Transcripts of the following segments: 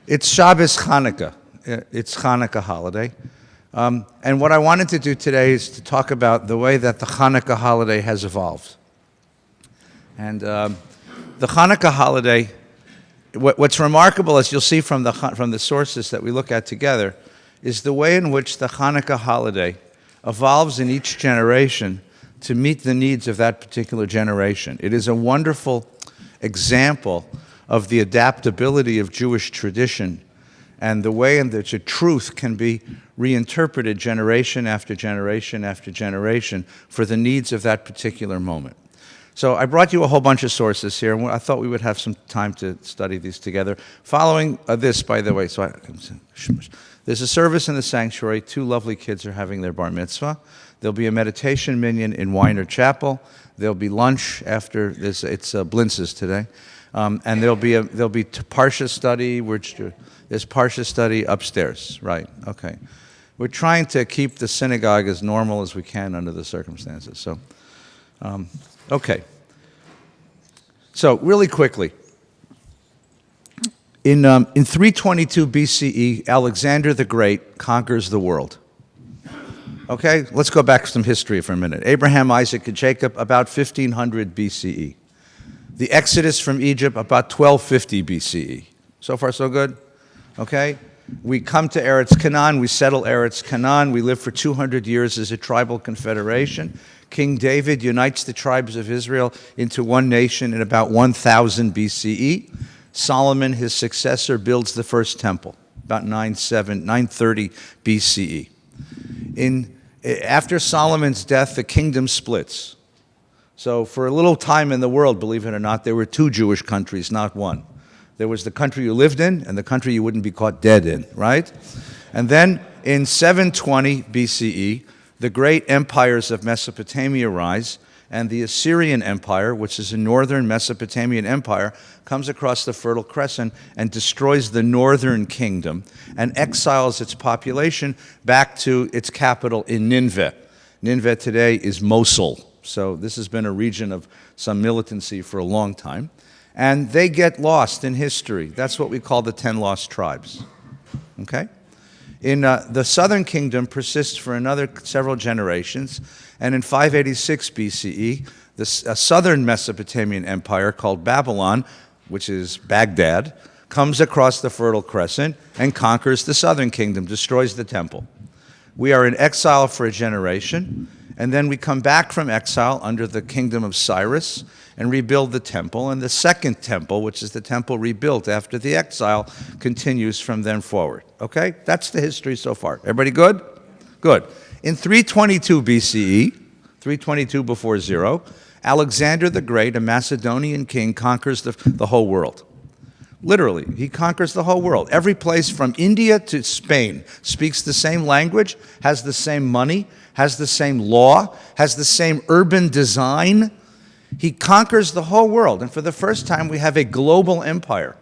It's Shabbos Hanukkah. It's Hanukkah Holiday. And what I wanted to do today is to talk about the way that the Hanukkah Holiday has evolved. And the Hanukkah Holiday, what's remarkable, as you'll see from the sources that we look at together, is the way in which the Hanukkah Holiday evolves in each generation to meet the needs of that particular generation. It is a wonderful example of the adaptability of Jewish tradition and the way in which a truth can be reinterpreted generation after generation after generation for the needs of that particular moment. So I brought you a whole bunch of sources here, and I thought we would have some time to study these together. Following this, by the way, there's a service in the sanctuary. 2 lovely kids are having their bar mitzvah. There'll be a meditation minyan in Winter Chapel. There'll be lunch after this. It's Blintz's today. And there'll be Parsha study. There's Parsha study upstairs, right? Okay. We're trying to keep the synagogue as normal as we can under the circumstances. So, okay. So really quickly, in 322 BCE, Alexander the Great conquers the world. Okay, let's go back to some history for a minute. Abraham, Isaac, and Jacob, about 1500 BCE. The Exodus from Egypt, about 1250 BCE. So far, so good? Okay? We come to Eretz Canaan, we settle Eretz Canaan, we live for 200 years as a tribal confederation. King David unites the tribes of Israel into one nation in about 1000 BCE. Solomon, his successor, builds the first temple, about 930 BCE. After Solomon's death, the kingdom splits. So for a little time in the world, believe it or not, there were 2 Jewish countries, not one. There was the country you lived in and the country you wouldn't be caught dead in, right? And then in 720 BCE, the great empires of Mesopotamia rise, and the Assyrian Empire, which is a northern Mesopotamian empire, comes across the Fertile Crescent and destroys the northern kingdom and exiles its population back to its capital in Nineveh. Nineveh today is Mosul. So this has been a region of some militancy for a long time. And they get lost in history. That's what we call the 10 lost tribes. Okay? The southern kingdom persists for another several generations. And in 586 BCE, a southern Mesopotamian empire called Babylon, which is Baghdad, comes across the Fertile Crescent and conquers the southern kingdom, destroys the temple. We are in exile for a generation. And then we come back from exile under the kingdom of Cyrus and rebuild the temple. And the second temple, which is the temple rebuilt after the exile, continues from then forward. Okay? That's the history so far. Everybody good? Good. In 322 BCE, 322 before zero, Alexander the Great, a Macedonian king, conquers the whole world. Literally, he conquers the whole world. Every place from India to Spain speaks the same language, has the same money, has the same law, has the same urban design. He conquers the whole world. And for the first time, we have a global empire.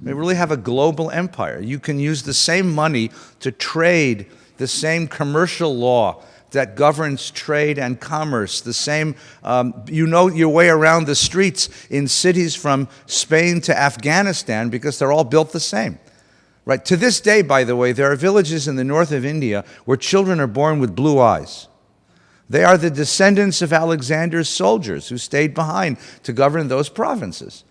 We really have a global empire. You can use the same money to trade, the same commercial law that governs trade and commerce, the same, you know your way around the streets in cities from Spain to Afghanistan because they're all built the same. Right? To this day, by the way, there are villages in the north of India where children are born with blue eyes. They are the descendants of Alexander's soldiers who stayed behind to govern those provinces.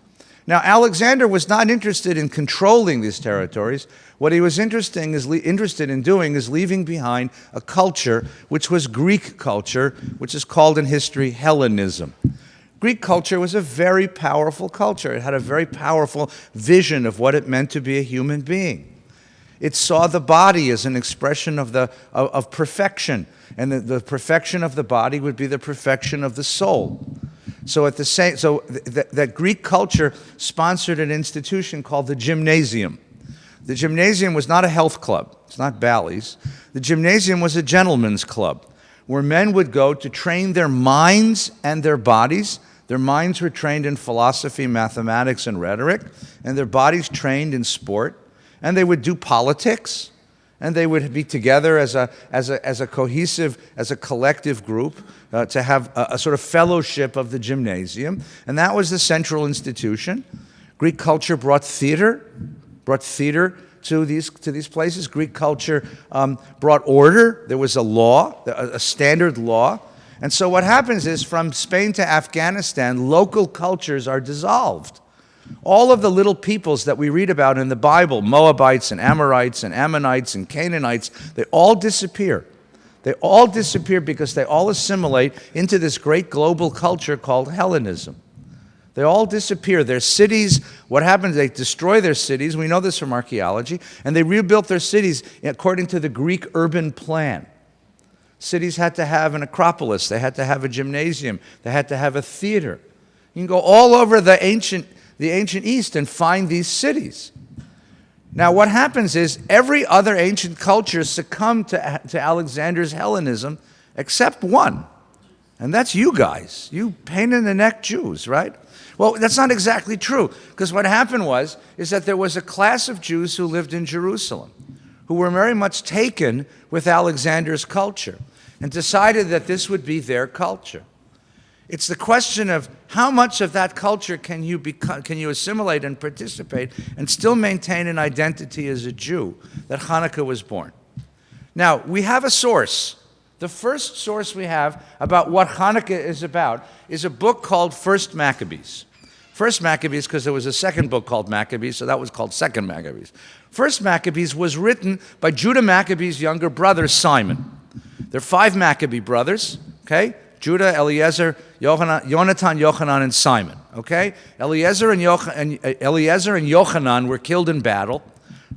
Now, Alexander was not interested in controlling these territories. What he was interested in doing is leaving behind a culture which was Greek culture, which is called in history Hellenism. Greek culture was a very powerful culture. It had a very powerful vision of what it meant to be a human being. It saw the body as an expression of perfection, and the perfection of the body would be the perfection of the soul. So that Greek culture sponsored an institution called the gymnasium. The gymnasium was not a health club. It's not Bally's. The gymnasium was a gentleman's club where men would go to train their minds and their bodies. Their minds were trained in philosophy, mathematics, and rhetoric, and their bodies trained in sport. And they would do politics, and they would be together as a cohesive, as a collective group to have a sort of fellowship of the gymnasium. And that was the central institution. Greek culture brought theater brought theater to these places. Greek culture brought order. There was a law, a standard law. And so what happens is from Spain to Afghanistan, local cultures are dissolved. All of the little peoples that we read about in the Bible, Moabites and Amorites and Ammonites and Canaanites, they all disappear. They all disappear because they all assimilate into this great global culture called Hellenism. They all disappear. Their cities, what happens, they destroy their cities. We know this from archaeology. And they rebuilt their cities according to the Greek urban plan. Cities had to have an acropolis. They had to have a gymnasium. They had to have a theater. You can go all over the ancient East and find these cities. Now, what happens is every other ancient culture succumbed to Alexander's Hellenism except one, and that's you guys, you pain-in-the-neck Jews, right? Well, that's not exactly true, because what happened is that there was a class of Jews who lived in Jerusalem who were very much taken with Alexander's culture and decided that this would be their culture. It's the question of how much of that culture can you assimilate and participate and still maintain an identity as a Jew that Hanukkah was born. Now, we have a source. The first source we have about what Hanukkah is about is a book called First Maccabees. First Maccabees, because there was a second book called Maccabees, so that was called Second Maccabees. First Maccabees was written by Judah Maccabee's younger brother, Simon. There are 5 Maccabee brothers, okay? Judah, Eliezer, Yonatan, Yochanan, and Simon. Okay, Eliezer and Yochanan were killed in battle.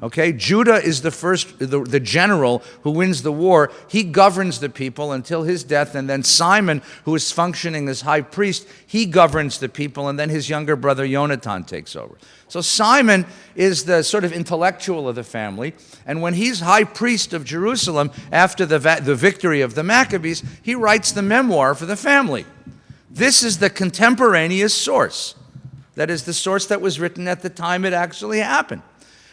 Okay, Judah is the general who wins the war. He governs the people until his death, and then Simon, who is functioning as high priest, he governs the people, and then his younger brother Yonatan takes over. So Simon is the sort of intellectual of the family, and when he's high priest of Jerusalem after the victory of the Maccabees, he writes the memoir for the family. This is the contemporaneous source. That is the source that was written at the time it actually happened.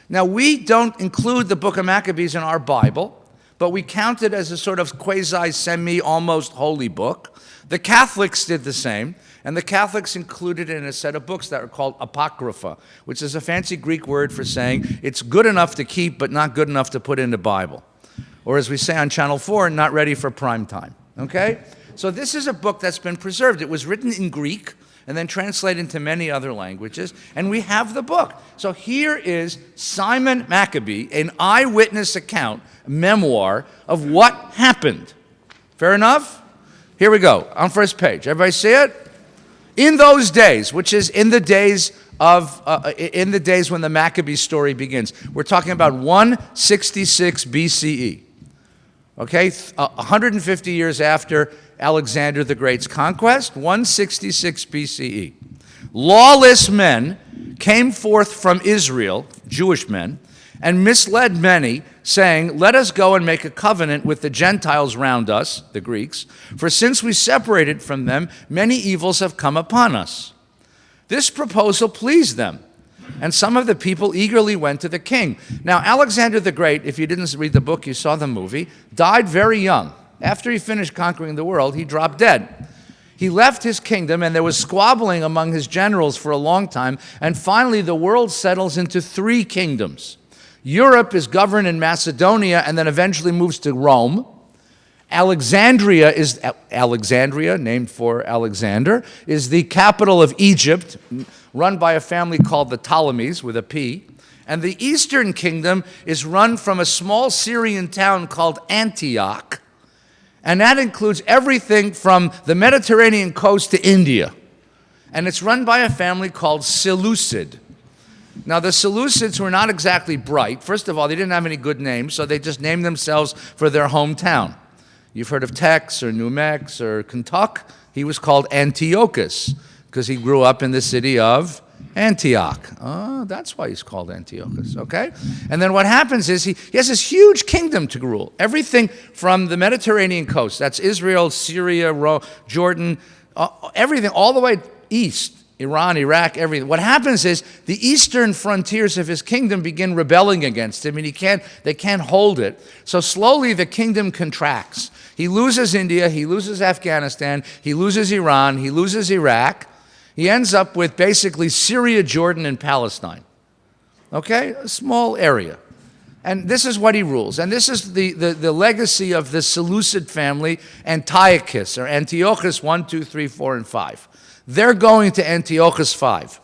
Now, we don't include the book of Maccabees in our Bible, but we count it as a sort of quasi-semi, almost holy book. The Catholics did the same, and the Catholics included it in a set of books that are called Apocrypha, which is a fancy Greek word for saying it's good enough to keep, but not good enough to put in the Bible. Or as we say on Channel 4, not ready for prime time, okay? So this is a book that's been preserved. It was written in Greek, and then translated into many other languages, and we have the book. So here is Simon Maccabee, an eyewitness account, memoir of what happened. Fair enough? Here we go, on first page. Everybody see it? In those days, which is in the days when the Maccabee story begins. We're talking about 166 BCE. Okay, 150 years after Alexander the Great's conquest, 166 BCE. Lawless men came forth from Israel, Jewish men, and misled many, saying, "Let us go and make a covenant with the Gentiles round us," the Greeks, "for since we separated from them, many evils have come upon us." This proposal pleased them, and some of the people eagerly went to the king. Now, Alexander the Great, if you didn't read the book, you saw the movie, died very young. After he finished conquering the world, he dropped dead. He left his kingdom, and there was squabbling among his generals for a long time, and finally the world settles into 3 kingdoms. Europe is governed in Macedonia and then eventually moves to Rome. Alexandria, named for Alexander, is the capital of Egypt, run by a family called the Ptolemies, with a P. And the Eastern Kingdom is run from a small Syrian town called Antioch. And that includes everything from the Mediterranean coast to India. And it's run by a family called Seleucid. Now, the Seleucids were not exactly bright. First of all, they didn't have any good names, so they just named themselves for their hometown. You've heard of Tex or Numex or Kentuck. He was called Antiochus because he grew up in the city of Antioch. Oh, that's why he's called Antiochus, okay? And then what happens is he has this huge kingdom to rule. Everything from the Mediterranean coast, that's Israel, Syria, Jordan, everything all the way east, Iran, Iraq, everything. What happens is the eastern frontiers of his kingdom begin rebelling against him, and they can't hold it. So slowly the kingdom contracts. He loses India, he loses Afghanistan, he loses Iran, he loses Iraq. He ends up with basically Syria, Jordan, and Palestine. okay? A small area. And this is what he rules. And this is the legacy of the Seleucid family, Antiochus, or Antiochus 1, 2, 3, 4, and 5. They're going to Antiochus 5,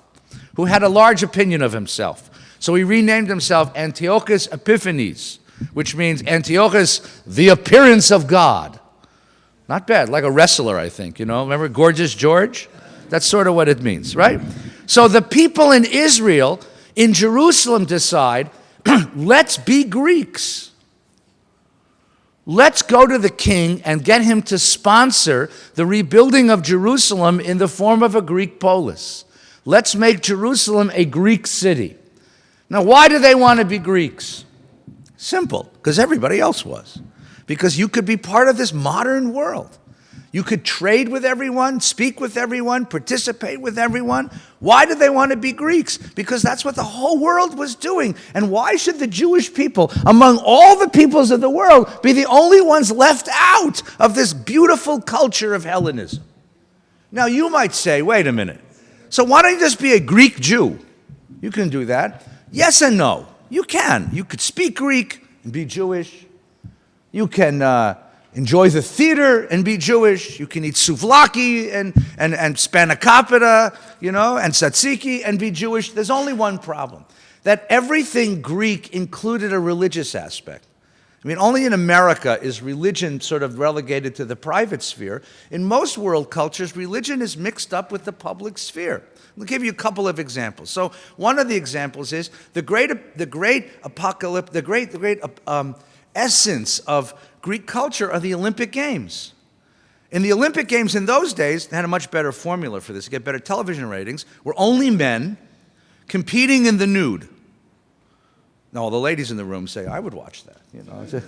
who had a large opinion of himself. So he renamed himself Antiochus Epiphanes, which means Antiochus, the appearance of God. Not bad, like a wrestler, I think, you know. Remember Gorgeous George? That's sort of what it means, right? So the people in Israel, in Jerusalem, decide, let's be Greeks. Let's go to the king and get him to sponsor the rebuilding of Jerusalem in the form of a Greek polis. Let's make Jerusalem a Greek city. Now, why do they want to be Greeks? Simple, because everybody else was. Because you could be part of this modern world. You could trade with everyone, speak with everyone, participate with everyone. Why did they want to be Greeks? Because that's what the whole world was doing. And why should the Jewish people, among all the peoples of the world, be the only ones left out of this beautiful culture of Hellenism? Now, you might say, wait a minute. So why don't you just be a Greek Jew? You can do that. Yes and no. You can. You could speak Greek and be Jewish. You can enjoy the theater and be Jewish. You can eat souvlaki and spanakopita, you know, and tzatziki and be Jewish. There's only one problem, that everything Greek included a religious aspect. I mean, only in America is religion sort of relegated to the private sphere. In most world cultures, religion is mixed up with the public sphere. I'll give you a couple of examples. So one of the examples is the great apocalypse, the great essence of Greek culture are the Olympic Games. In the Olympic Games in those days, they had a much better formula for this, to get better television ratings, were only men competing in the nude. Now, all the ladies in the room say, I would watch that. You know,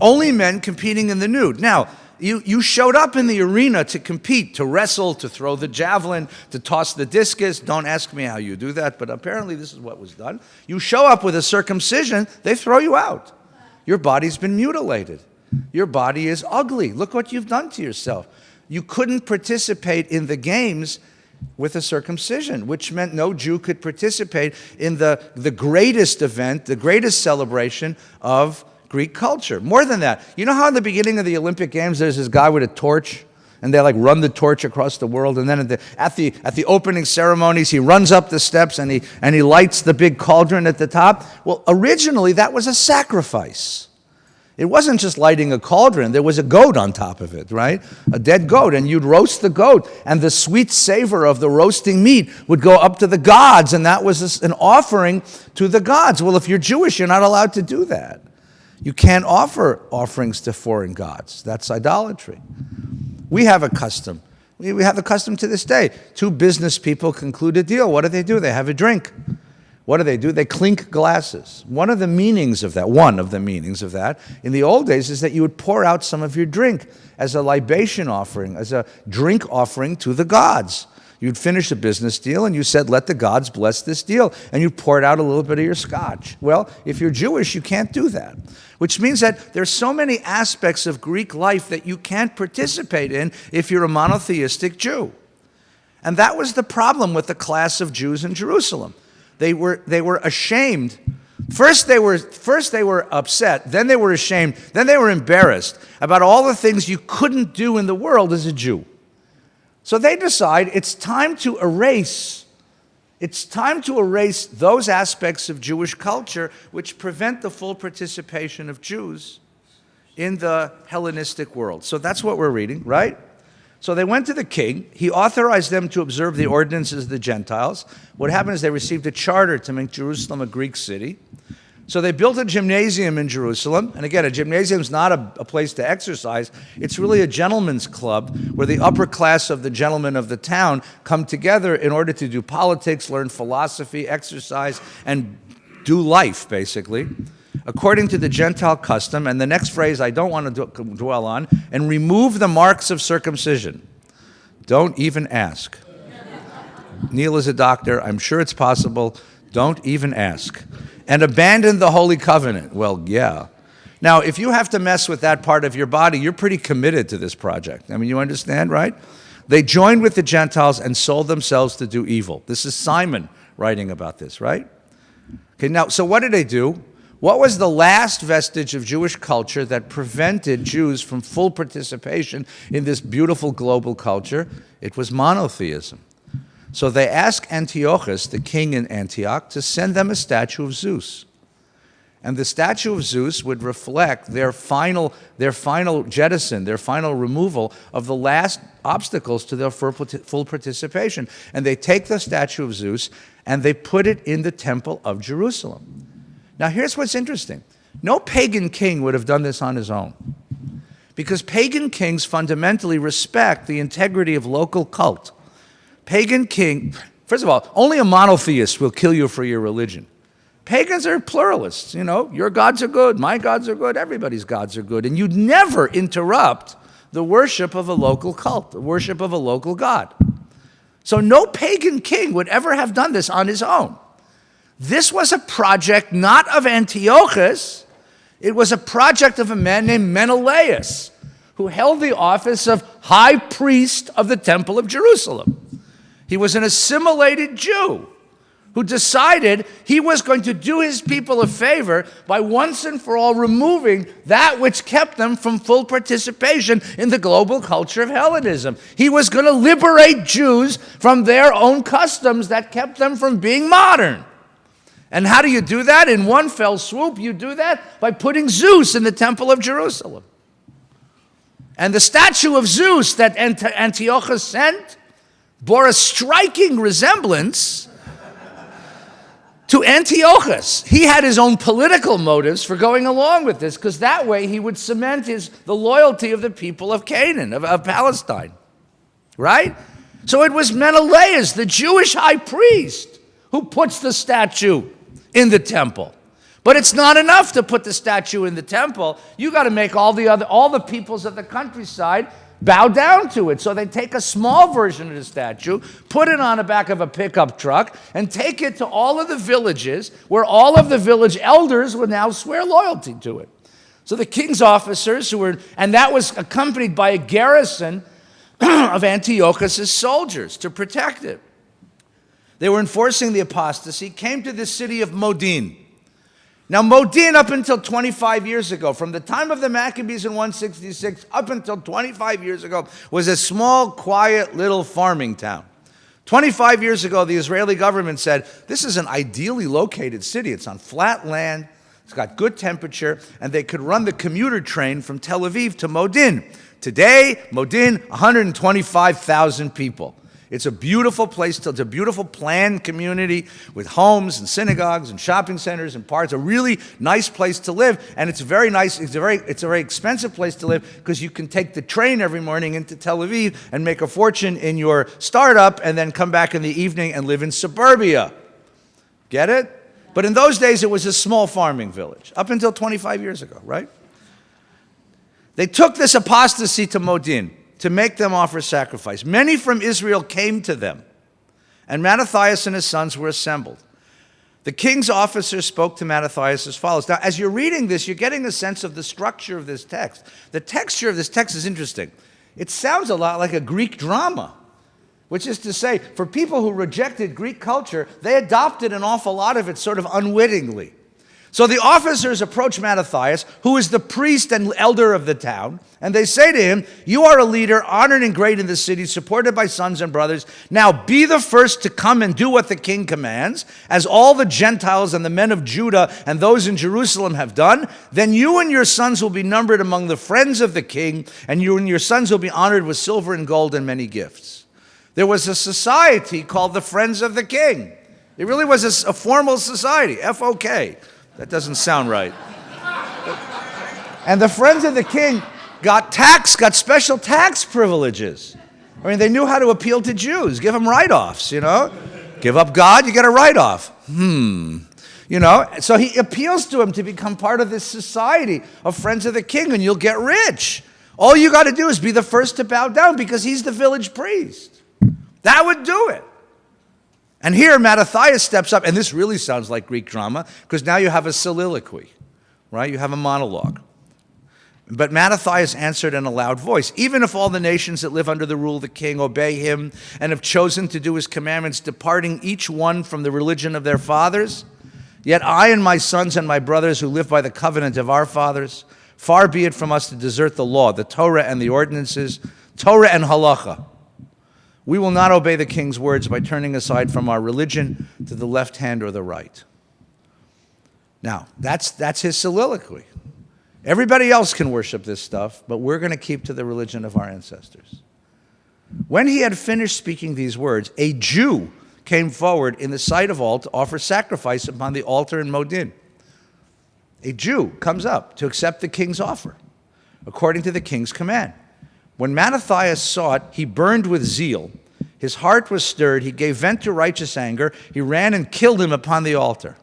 only men competing in the nude. Now, you showed up in the arena to compete, to wrestle, to throw the javelin, to toss the discus. Don't ask me how you do that, but apparently this is what was done. You show up with a circumcision, they throw you out. Your body's been mutilated. Your body is ugly. Look what you've done to yourself. You couldn't participate in the games with a circumcision, which meant no Jew could participate in the greatest event, the greatest celebration of Greek culture. More than that, you know how in the beginning of the Olympic Games there's this guy with a torch? And they like run the torch across the world, and then at the opening ceremonies, he runs up the steps and he lights the big cauldron at the top. Well, originally that was a sacrifice. It wasn't just lighting a cauldron. There was a goat on top of it, right? A dead goat, and you'd roast the goat, and the sweet savor of the roasting meat would go up to the gods, and that was an offering to the gods. Well, if you're Jewish, you're not allowed to do that. You can't offer offerings to foreign gods. That's idolatry. We have a custom. We have the custom to this day. Two business people conclude a deal. What do? They have a drink. What do? They clink glasses. One of the meanings of that in the old days is that you would pour out some of your drink as a libation offering, as a drink offering to the gods. You'd finish a business deal and you said, let the gods bless this deal. And you poured out a little bit of your scotch. Well, if you're Jewish, you can't do that. Which means that there's so many aspects of Greek life that you can't participate in if you're a monotheistic Jew. And that was the problem with the class of Jews in Jerusalem. They were ashamed. First they were upset, then they were ashamed, then they were embarrassed about all the things you couldn't do in the world as a Jew. So they decide it's time to erase those aspects of Jewish culture which prevent the full participation of Jews in the Hellenistic world. So that's what we're reading, right? So they went to the king. He authorized them to observe the ordinances of the Gentiles. What happened is they received a charter to make Jerusalem a Greek city. So they built a gymnasium in Jerusalem. And again, a gymnasium is not a place to exercise. It's really a gentleman's club where the upper class of the gentlemen of the town come together in order to do politics, learn philosophy, exercise, and do life, basically, according to the Gentile custom. And the next phrase I don't want to dwell on, and remove the marks of circumcision. Don't even ask. Neil is a doctor. I'm sure it's possible. Don't even ask. And abandon the Holy Covenant. Well, yeah. Now, if you have to mess with that part of your body, you're pretty committed to this project. I mean, you understand, right? They joined with the Gentiles and sold themselves to do evil. This is Simon writing about this, right? Okay, now, so what did they do? What was the last vestige of Jewish culture that prevented Jews from full participation in this beautiful global culture? It was monotheism. So they asked Antiochus, the king in Antioch, to send them a statue of Zeus. And the statue of Zeus would reflect their final jettison, their final removal of the last obstacles to their full participation. And they take the statue of Zeus and they put it in the temple of Jerusalem. Now here's what's interesting. No pagan king would have done this on his own. Because pagan kings fundamentally respect the integrity of local cult. Pagan king, first of all, only a monotheist will kill you for your religion. Pagans are pluralists, your gods are good, my gods are good, everybody's gods are good. And you'd never interrupt the worship of a local cult, the worship of a local god. So no pagan king would ever have done this on his own. This was a project not of Antiochus, it was a project of a man named Menelaus, who held the office of high priest of the Temple of Jerusalem. He was an assimilated Jew who decided he was going to do his people a favor by once and for all removing that which kept them from full participation in the global culture of Hellenism. He was going to liberate Jews from their own customs that kept them from being modern. And how do you do that? In one fell swoop, you do that by putting Zeus in the Temple of Jerusalem. And the statue of Zeus that Antiochus sent bore a striking resemblance to Antiochus. He had his own political motives for going along with this, because that way he would cement the loyalty of the people of Canaan, of Palestine. Right? So it was Menelaus, the Jewish high priest, who puts the statue in the temple. But it's not enough to put the statue in the temple. You got to make all the peoples of the countryside bow down to it. So they take a small version of the statue, put it on the back of a pickup truck, and take it to all of the villages where all of the village elders would now swear loyalty to it. So the king's officers and that was accompanied by a garrison of Antiochus' soldiers to protect it. They were enforcing the apostasy, came to the city of Modin. Now, Modin, up until 25 years ago, from the time of the Maccabees in 166 up until 25 years ago, was a small, quiet, little farming town. 25 years ago, the Israeli government said, this is an ideally located city. It's on flat land, it's got good temperature, and they could run the commuter train from Tel Aviv to Modin. Today, Modin, 125,000 people. It's a beautiful place. It's a beautiful planned community with homes and synagogues and shopping centers and parks. A really nice place to live, and it's very nice. It's a very expensive place to live because you can take the train every morning into Tel Aviv and make a fortune in your startup, and then come back in the evening and live in suburbia. Get it? But in those days, it was a small farming village up until 25 years ago, right? They took this apostasy to Modin to make them offer sacrifice. Many from Israel came to them, and Mattathias and his sons were assembled. The king's officers spoke to Mattathias as follows. Now, as you're reading this, you're getting a sense of the structure of this text. The texture of this text is interesting. It sounds a lot like a Greek drama, which is to say, for people who rejected Greek culture, they adopted an awful lot of it sort of unwittingly. So the officers approach Mattathias, who is the priest and elder of the town, and they say to him, you are a leader, honored and great in the city, supported by sons and brothers. Now be the first to come and do what the king commands, as all the Gentiles and the men of Judah and those in Jerusalem have done. Then you and your sons will be numbered among the friends of the king, and you and your sons will be honored with silver and gold and many gifts. There was a society called the Friends of the King. It really was a formal society, FOK. That doesn't sound right. And the Friends of the King got special tax privileges. I mean, they knew how to appeal to Jews, give them write-offs, Give up God, you get a write-off. So he appeals to him to become part of this society of Friends of the King, and you'll get rich. All you got to do is be the first to bow down because he's the village priest. That would do it. And here Mattathias steps up, and this really sounds like Greek drama, because now you have a soliloquy, right? You have a monologue. But Mattathias answered in a loud voice, even if all the nations that live under the rule of the king obey him and have chosen to do his commandments, departing each one from the religion of their fathers, Yet I and my sons and my brothers who live by the covenant of our fathers, far be it from us to desert the law, the Torah and the ordinances, Torah and halacha. We will not obey the king's words by turning aside from our religion to the left hand or the right. Now, that's his soliloquy. Everybody else can worship this stuff, but we're going to keep to the religion of our ancestors. When he had finished speaking these words, a Jew came forward in the sight of all to offer sacrifice upon the altar in Modin. A Jew comes up to accept the king's offer, according to the king's command. When Mattathias saw it, he burned with zeal. His heart was stirred. He gave vent to righteous anger. He ran and killed him upon the altar.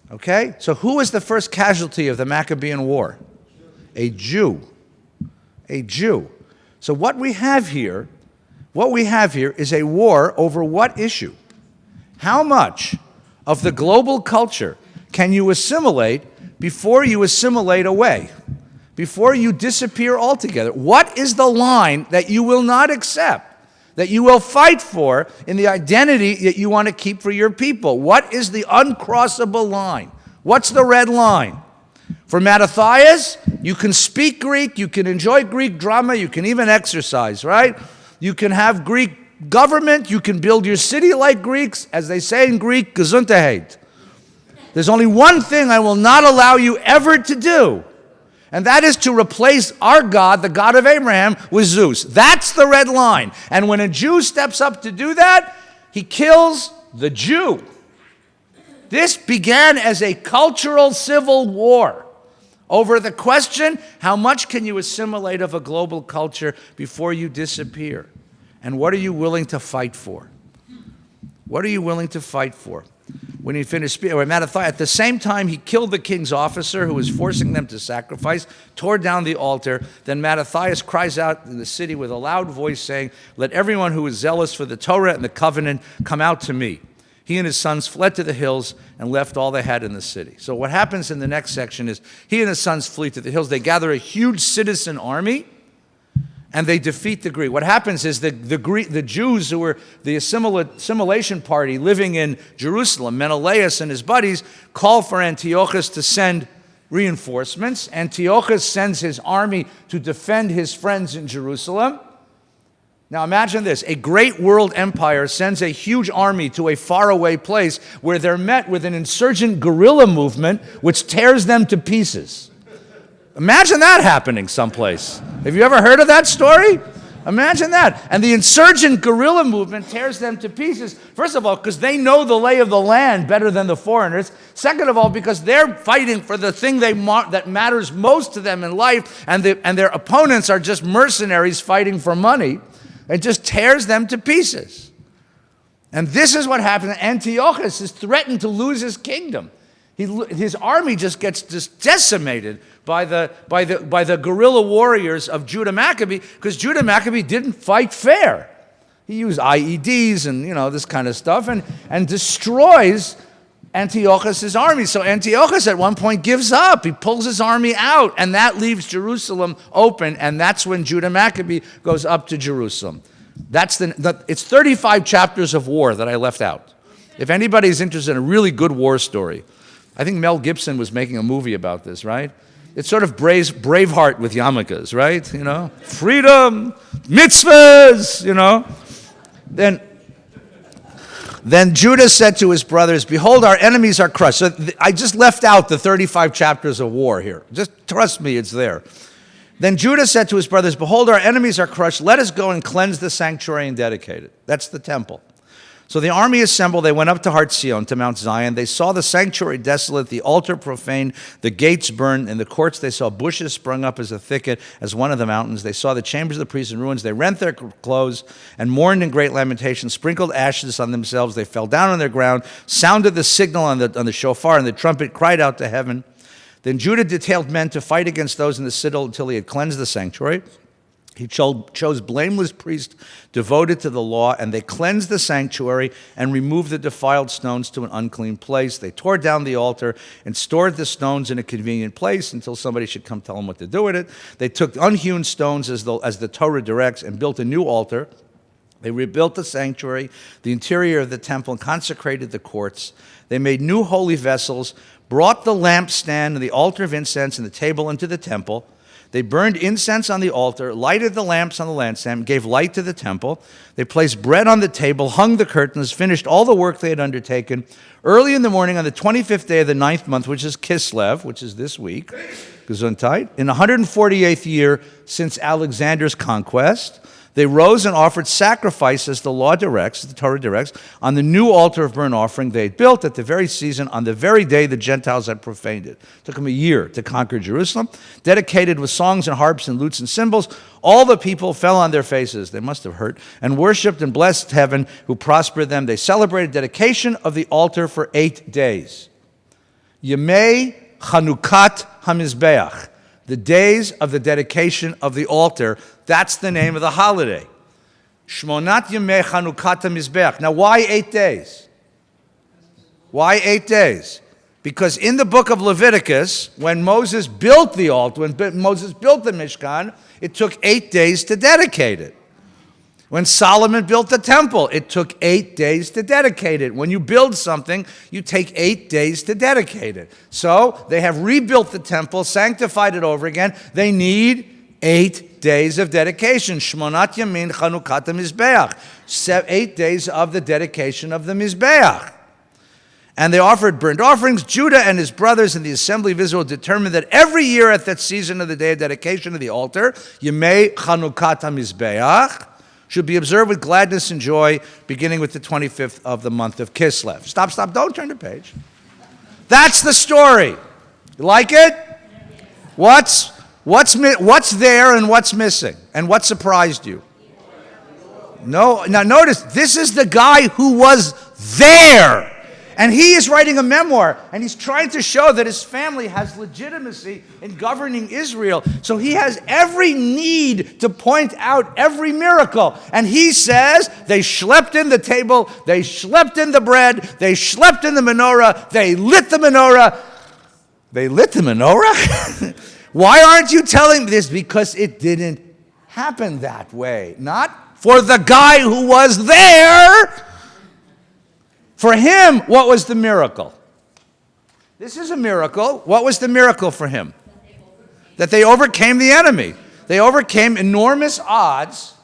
Okay? So who was the first casualty of the Maccabean War? A Jew. A Jew. So what we have here is a war over what issue? How much of the global culture can you assimilate before you assimilate away? Before you disappear altogether? What is the line that you will not accept, that you will fight for in the identity that you want to keep for your people? What is the uncrossable line? What's the red line? For Mattathias, you can speak Greek, you can enjoy Greek drama, you can even exercise, right? You can have Greek government, you can build your city like Greeks, as they say in Greek, Gesundheit. There's only one thing I will not allow you ever to do, and that is to replace our God, the God of Abraham, with Zeus. That's the red line. And when a Jew steps up to do that, he kills the Jew. This began as a cultural civil war over the question, how much can you assimilate of a global culture before you disappear? And what are you willing to fight for? What are you willing to fight for? When he finished speaking, Mattathias, at the same time he killed the king's officer who was forcing them to sacrifice, tore down the altar. Then Mattathias cries out in the city with a loud voice saying, let everyone who is zealous for the Torah and the covenant come out to me. He and his sons fled to the hills and left all they had in the city. So what happens in the next section is he and his sons flee to the hills. They gather a huge citizen army and they defeat the Greek. What happens is the Jews who were the assimilation party living in Jerusalem, Menelaus and his buddies, call for Antiochus to send reinforcements. Antiochus sends his army to defend his friends in Jerusalem. Now imagine this, a great world empire sends a huge army to a faraway place where they're met with an insurgent guerrilla movement which tears them to pieces. Imagine that happening someplace. Have you ever heard of that story? Imagine that. And the insurgent guerrilla movement tears them to pieces. First of all, because they know the lay of the land better than the foreigners. Second of all, because they're fighting for the thing that matters most to them in life, and their opponents are just mercenaries fighting for money. It just tears them to pieces. And this is what happens. Antiochus is threatened to lose his kingdom. His army just gets decimated by the guerrilla warriors of Judah Maccabee, because Judah Maccabee didn't fight fair. He used IEDs and this kind of stuff and destroys Antiochus' army. So Antiochus at one point gives up. He pulls his army out, and that leaves Jerusalem open, and that's when Judah Maccabee goes up to Jerusalem. It's 35 chapters of war that I left out. If anybody's interested in a really good war story, I think Mel Gibson was making a movie about this, right? It's sort of Braveheart with yarmulkes, right? Freedom, mitzvahs, Then Judah said to his brothers, behold, our enemies are crushed. So I just left out the 35 chapters of war here. Just trust me, it's there. Then Judah said to his brothers, behold, our enemies are crushed. Let us go and cleanse the sanctuary and dedicate it. That's the temple. So the army assembled. They went up to Har Zion, to Mount Zion. They saw the sanctuary desolate, the altar profaned, the gates burned. In the courts they saw bushes sprung up as a thicket, as one of the mountains. They saw the chambers of the priests in ruins. They rent their clothes and mourned in great lamentation, sprinkled ashes on themselves. They fell down on their ground, sounded the signal on the shofar, and the trumpet cried out to heaven. Then Judah detailed men to fight against those in the citadel until he had cleansed the sanctuary. He chose blameless priests devoted to the law, and they cleansed the sanctuary and removed the defiled stones to an unclean place. They tore down the altar and stored the stones in a convenient place until somebody should come tell them what to do with it. They took unhewn stones as the Torah directs and built a new altar. They rebuilt the sanctuary, the interior of the temple, and consecrated the courts. They made new holy vessels, brought the lampstand and the altar of incense and the table into the temple. They burned incense on the altar, lighted the lamps on the lampstand, gave light to the temple. They placed bread on the table, hung the curtains, finished all the work they had undertaken. Early in the morning on the 25th day of the 9th month, which is Kislev, which is this week, Gesundheit, in the 148th year since Alexander's conquest, they rose and offered sacrifices the law directs, the Torah directs, on the new altar of burnt offering they had built at the very season, on the very day the Gentiles had profaned it. It took them a year to conquer Jerusalem. Dedicated with songs and harps and lutes and cymbals, all the people fell on their faces, they must have hurt, and worshipped and blessed heaven who prospered them. They celebrated dedication of the altar for 8 days. Yemei Chanukah HaMizbeach, the days of the dedication of the altar. That's the name of the holiday. Shmonat Yemei Chanukah HaMizbeach. Now, why 8 days? Why 8 days? Because in the book of Leviticus, when Moses built the altar, when Moses built the Mishkan, it took 8 days to dedicate it. When Solomon built the temple, it took 8 days to dedicate it. When you build something, you take 8 days to dedicate it. So they have rebuilt the temple, sanctified it over again. They need 8 days of dedication. Shmonat Yamin Chanukah HaMizbeach. 8 days of the dedication of the Mizbeach. And they offered burnt offerings. Judah and his brothers and the assembly of Israel determined that every year at that season of the day of dedication of the altar, Yemei Chanukah HaMizbeach, should be observed with gladness and joy, beginning with the 25th of the month of Kislev. Stop, don't turn the page. That's the story. You like it? What's there and what's missing? And what surprised you? No, now notice, this is the guy who was there. And he is writing a memoir, and he's trying to show that his family has legitimacy in governing Israel. So he has every need to point out every miracle. And he says, they schlepped in the table, they schlepped in the bread, they schlepped in the menorah, they lit the menorah. They lit the menorah? Why aren't you telling me this? Because it didn't happen that way. Not for the guy who was there. For him, what was the miracle? This is a miracle. What was the miracle for him? That they overcame the enemy. They overcame enormous odds.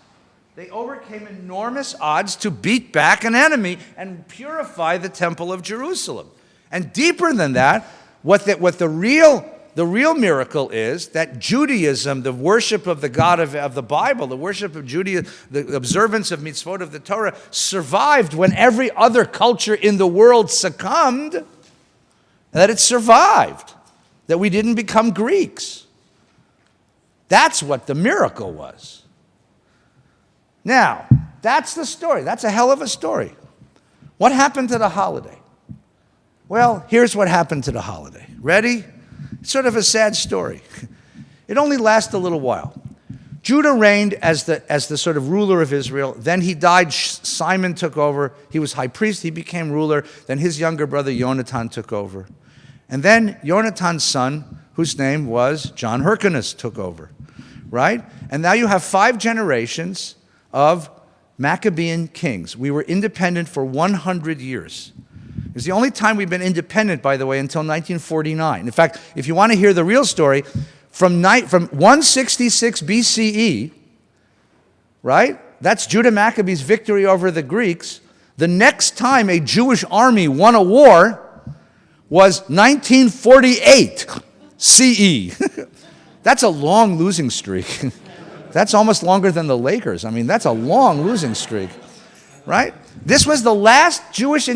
They overcame enormous odds to beat back an enemy and purify the temple of Jerusalem. And deeper than that, what the real miracle is that Judaism, the worship of the God of the Bible, the worship of Judaism, the observance of mitzvot of the Torah, survived when every other culture in the world succumbed, that it survived, that we didn't become Greeks. That's what the miracle was. Now, that's the story. That's a hell of a story. What happened to the holiday? Well, here's what happened to the holiday. Ready? It's sort of a sad story. It only lasted a little while. Judah reigned as the sort of ruler of Israel. Then he died. Simon took over. He was high priest. He became ruler. Then his younger brother Yonatan took over. And then Yonatan's son, whose name was John Hyrcanus, took over. Right? And now you have 5 generations of Maccabean kings. We were independent for 100 years. It was the only time we've been independent, by the way, until 1949. In fact, if you want to hear the real story, from 166 BCE, right? That's Judah Maccabee's victory over the Greeks. The next time a Jewish army won a war was 1948 CE. That's a long losing streak. That's almost longer than the Lakers. I mean, that's a long losing streak, right? This was the last Jewish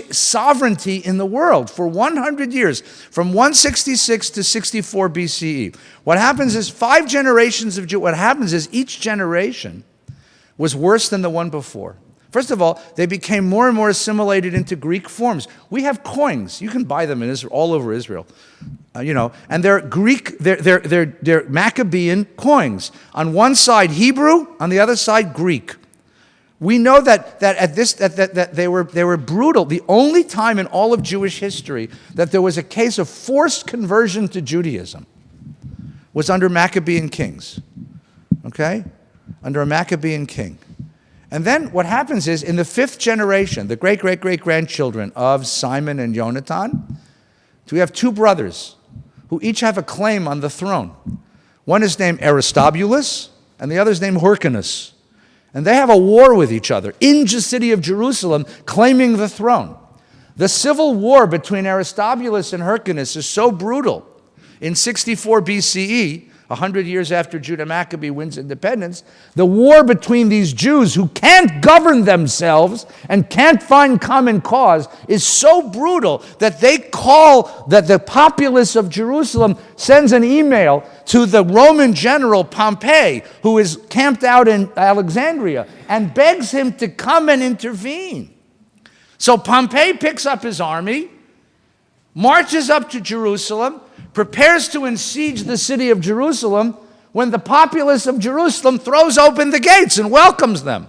sovereignty in the world for 100 years, from 166 to 64 BCE. What happens is 5 generations of Jews, what happens is each generation was worse than the one before. First of all, they became more and more assimilated into Greek forms. We have coins. You can buy them in Israel, all over Israel. And they're Greek, they're Maccabean coins. On one side Hebrew, on the other side Greek. We know that they were brutal. The only time in all of Jewish history that there was a case of forced conversion to Judaism was under Maccabean kings. Okay? Under a Maccabean king. And then what happens is, in the 5th generation, the great-great-great-grandchildren of Simon and Jonathan, we have 2 brothers who each have a claim on the throne. One is named Aristobulus, and the other is named Hyrcanus. And they have a war with each other in the city of Jerusalem, claiming the throne. The civil war between Aristobulus and Hyrcanus is so brutal. In 64 BCE, 100 years after Judah Maccabee wins independence, the war between these Jews who can't govern themselves and can't find common cause is so brutal that the populace of Jerusalem sends an email to the Roman general Pompey, who is camped out in Alexandria, and begs him to come and intervene. So Pompey picks up his army, marches up to Jerusalem, prepares to besiege the city of Jerusalem, when the populace of Jerusalem throws open the gates and welcomes them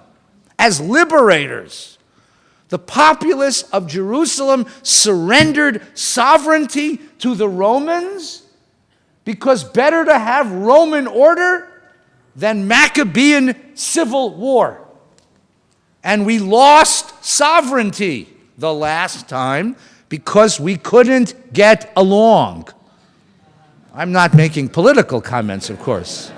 as liberators. The populace of Jerusalem surrendered sovereignty to the Romans because better to have Roman order than Maccabean civil war. And we lost sovereignty the last time because we couldn't get along. I'm not making political comments, of course.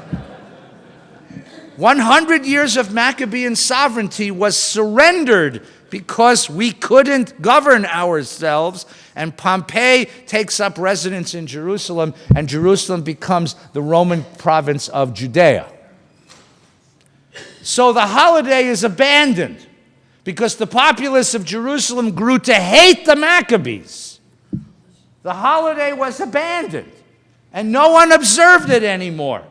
100 years of Maccabean sovereignty was surrendered because we couldn't govern ourselves, and Pompey takes up residence in Jerusalem, and Jerusalem becomes the Roman province of Judea. So the holiday is abandoned because the populace of Jerusalem grew to hate the Maccabees. The holiday was abandoned, and no one observed it anymore.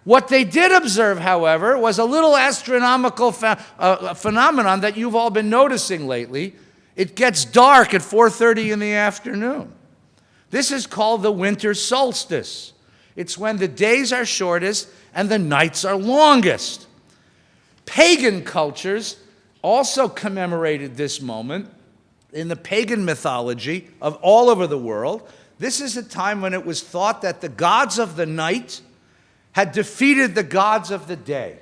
What they did observe, however, was a little astronomical phenomenon that you've all been noticing lately. It gets dark at 4:30 in the afternoon. This is called the Winter Solstice. It's when the days are shortest and the nights are longest. Pagan cultures also commemorated this moment in the pagan mythology of all over the world. This is a time when it was thought that the gods of the night had defeated the gods of the day.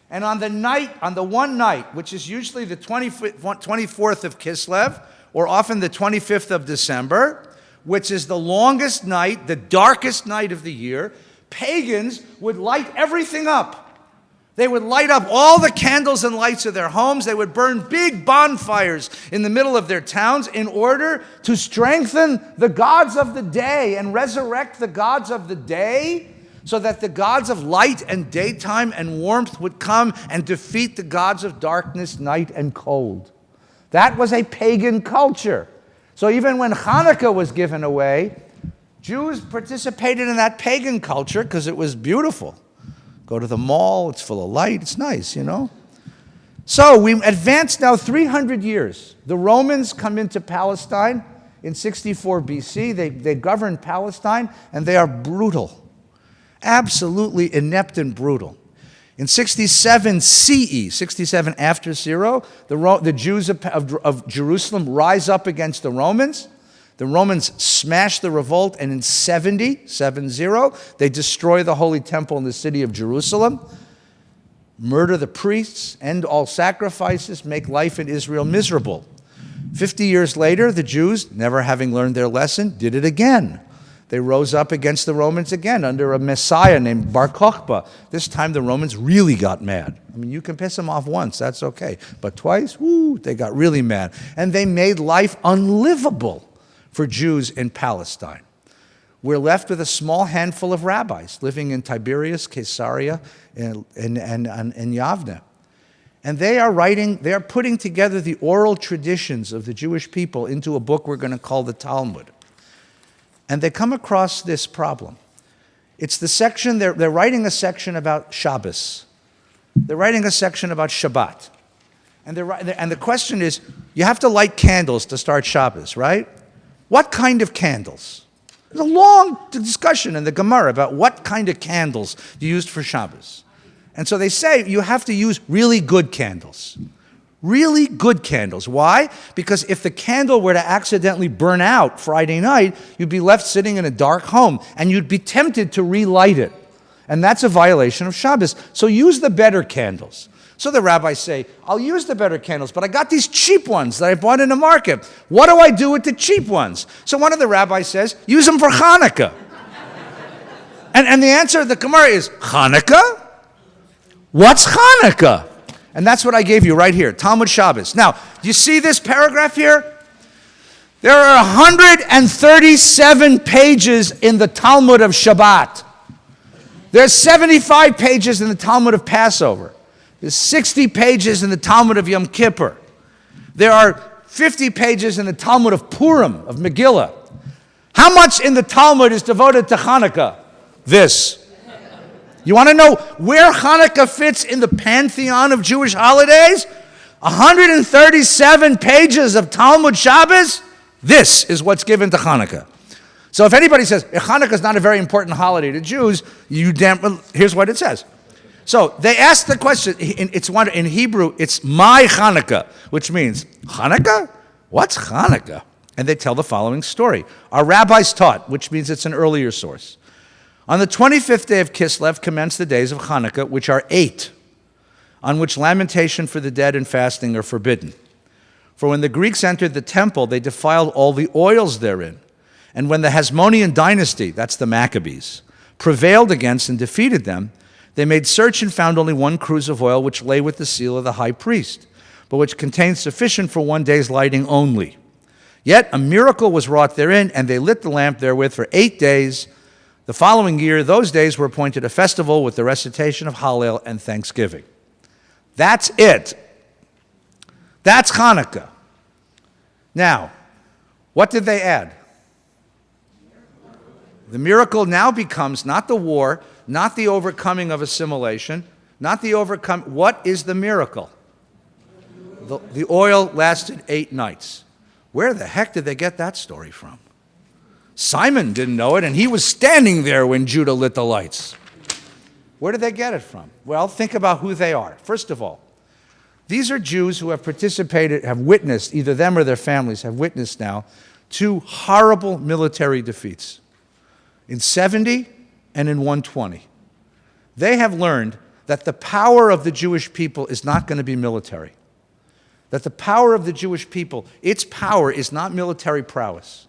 And on the one night, which is usually the 24th of Kislev, or often the 25th of December, which is the longest night, the darkest night of the year, pagans would light everything up. They would light up all the candles and lights of their homes. They would burn big bonfires in the middle of their towns in order to strengthen the gods of the day and resurrect the gods of the day, so that the gods of light and daytime and warmth would come and defeat the gods of darkness, night, and cold. That was a pagan culture. So even when Hanukkah was given away, Jews participated in that pagan culture because it was beautiful. Go to the mall, it's full of light, it's nice, you know. So we advance now 300 years. The Romans come into Palestine in 64 BC. They govern Palestine, and they are brutal. Absolutely inept and brutal. In 67 CE, 67 after zero, the Jews of Jerusalem rise up against the Romans. The Romans smash the revolt, and in 70, they destroy the Holy Temple in the city of Jerusalem, murder the priests, end all sacrifices, make life in Israel miserable. 50 years later, the Jews, never having learned their lesson, did it again. They rose up against the Romans again under a Messiah named Bar Kokhba. This time the Romans really got mad. I mean, you can piss them off once, that's okay. But twice, they got really mad. And they made life unlivable for Jews in Palestine. We're left with a small handful of rabbis living in Tiberias, Caesarea, and Yavne. And they are putting together the oral traditions of the Jewish people into a book we're going to call the Talmud. And they come across this problem. It's the section, they're writing a section about Shabbos. They're writing a section about Shabbat. And the question is, you have to light candles to start Shabbos, right? What kind of candles? There's a long discussion in the Gemara about what kind of candles you used for Shabbos. And so they say you have to use really good candles. Really good candles. Why? Because if the candle were to accidentally burn out Friday night, you'd be left sitting in a dark home, and you'd be tempted to relight it. And that's a violation of Shabbos. So use the better candles. So the rabbis say, I'll use the better candles, but I got these cheap ones that I bought in the market. What do I do with the cheap ones? So one of the rabbis says, use them for Hanukkah. and the answer of the Gemara is, Hanukkah? What's Hanukkah? And that's what I gave you right here, Talmud Shabbos. Now, do you see this paragraph here? There are 137 pages in the Talmud of Shabbat. There's 75 pages in the Talmud of Passover. There's 60 pages in the Talmud of Yom Kippur. There are 50 pages in the Talmud of Purim, of Megillah. How much in the Talmud is devoted to Hanukkah? This. You want to know where Hanukkah fits in the pantheon of Jewish holidays? 137 pages of Talmud Shabbos? This is what's given to Hanukkah. So if anybody says, Hanukkah is not a very important holiday to Jews, here's what it says. So they ask the question, in Hebrew, it's my Hanukkah, which means, Hanukkah? What's Hanukkah? And they tell the following story. Our rabbis taught, which means it's an earlier source. On the 25th day of Kislev commence the days of Hanukkah, which are 8, on which lamentation for the dead and fasting are forbidden. For when the Greeks entered the temple, they defiled all the oils therein. And when the Hasmonean dynasty, that's the Maccabees, prevailed against and defeated them, they made search and found only one cruse of oil, which lay with the seal of the high priest, but which contained sufficient for one day's lighting only. Yet a miracle was wrought therein, and they lit the lamp therewith for 8 days. The following year, those days were appointed a festival with the recitation of Hallel and thanksgiving. That's it. That's Hanukkah. Now, what did they add? The miracle now becomes not the war, not the overcoming of assimilation, not the what is the miracle? The oil lasted 8 nights. Where the heck did they get that story from? Simon didn't know it, and he was standing there when Judah lit the lights. Where did they get it from? Well, think about who they are. First of all, these are Jews who have participated, have witnessed, either them or their families have witnessed now, 2 horrible military defeats. In 70 and in 120. They have learned that the power of the Jewish people is not going to be military. That the power of the Jewish people, its power is not military prowess.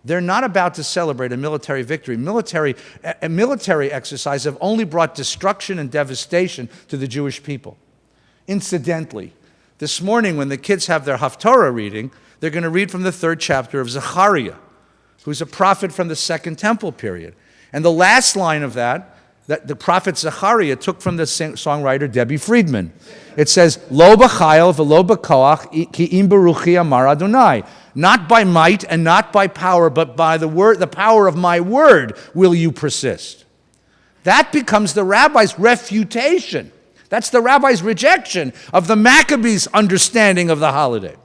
They're not about to celebrate a military victory. Military exercises have only brought destruction and devastation to the Jewish people. Incidentally, this morning when the kids have their Haftorah reading, they're going to read from the 3rd chapter of Zechariah, who's a prophet from the Second Temple period. And the last line of that the prophet Zechariah took from the songwriter Debbie Friedman. It says, Lo b'chayil v'lo b'koach ki im beruchi amar Adonai. Not by might and not by power, but by the power of my word will you persist. That becomes the rabbi's refutation. That's the rabbi's rejection of the Maccabees' understanding of the holiday.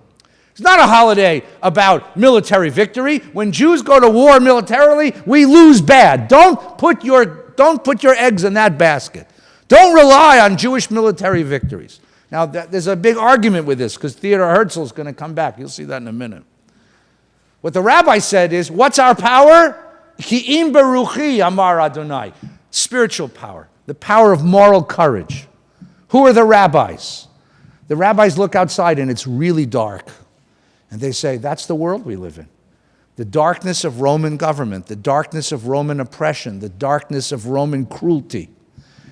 It's not a holiday about military victory. When Jews go to war militarily, we lose bad. Don't put your eggs in that basket. Don't rely on Jewish military victories. Now, there's a big argument with this because Theodor Herzl is going to come back. You'll see that in a minute. What the rabbi said is, what's our power? Ki im beruchi amar Adonai. Spiritual power, the power of moral courage. Who are the rabbis? The rabbis look outside and it's really dark. And they say, that's the world we live in. The darkness of Roman government, the darkness of Roman oppression, the darkness of Roman cruelty.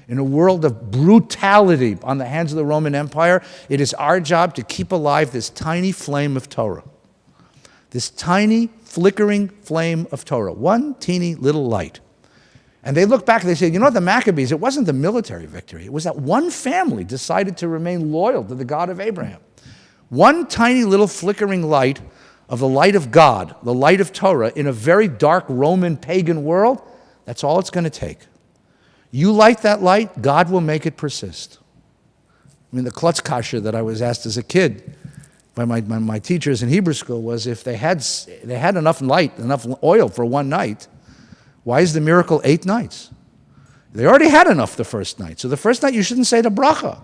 In a world of brutality on the hands of the Roman Empire, it is our job to keep alive this tiny flame of Torah. This tiny, flickering flame of Torah. One teeny little light. And they look back and they say, you know what, the Maccabees, it wasn't the military victory. It was that one family decided to remain loyal to the God of Abraham. One tiny little flickering light of the light of God, the light of Torah, in a very dark Roman pagan world, that's all it's going to take. You light that light, God will make it persist. I mean, the klutz kasha that I was asked as a kid by my teachers in Hebrew school was, if they had enough light, enough oil for one night, why is the miracle 8 nights? They already had enough the first night. So the first night you shouldn't say the bracha.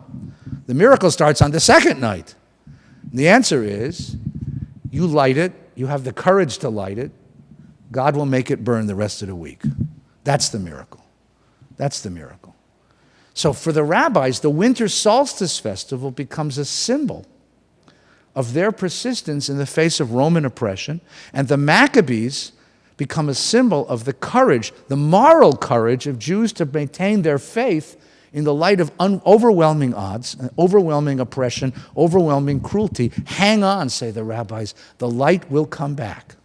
The miracle starts on the second night. And the answer is, you light it, you have the courage to light it, God will make it burn the rest of the week. That's the miracle. That's the miracle. So for the rabbis, the Winter Solstice festival becomes a symbol of their persistence in the face of Roman oppression, and the Maccabees become a symbol of the courage, the moral courage of Jews to maintain their faith in the light of overwhelming odds, overwhelming oppression, overwhelming cruelty. Hang on, say the rabbis, the light will come back.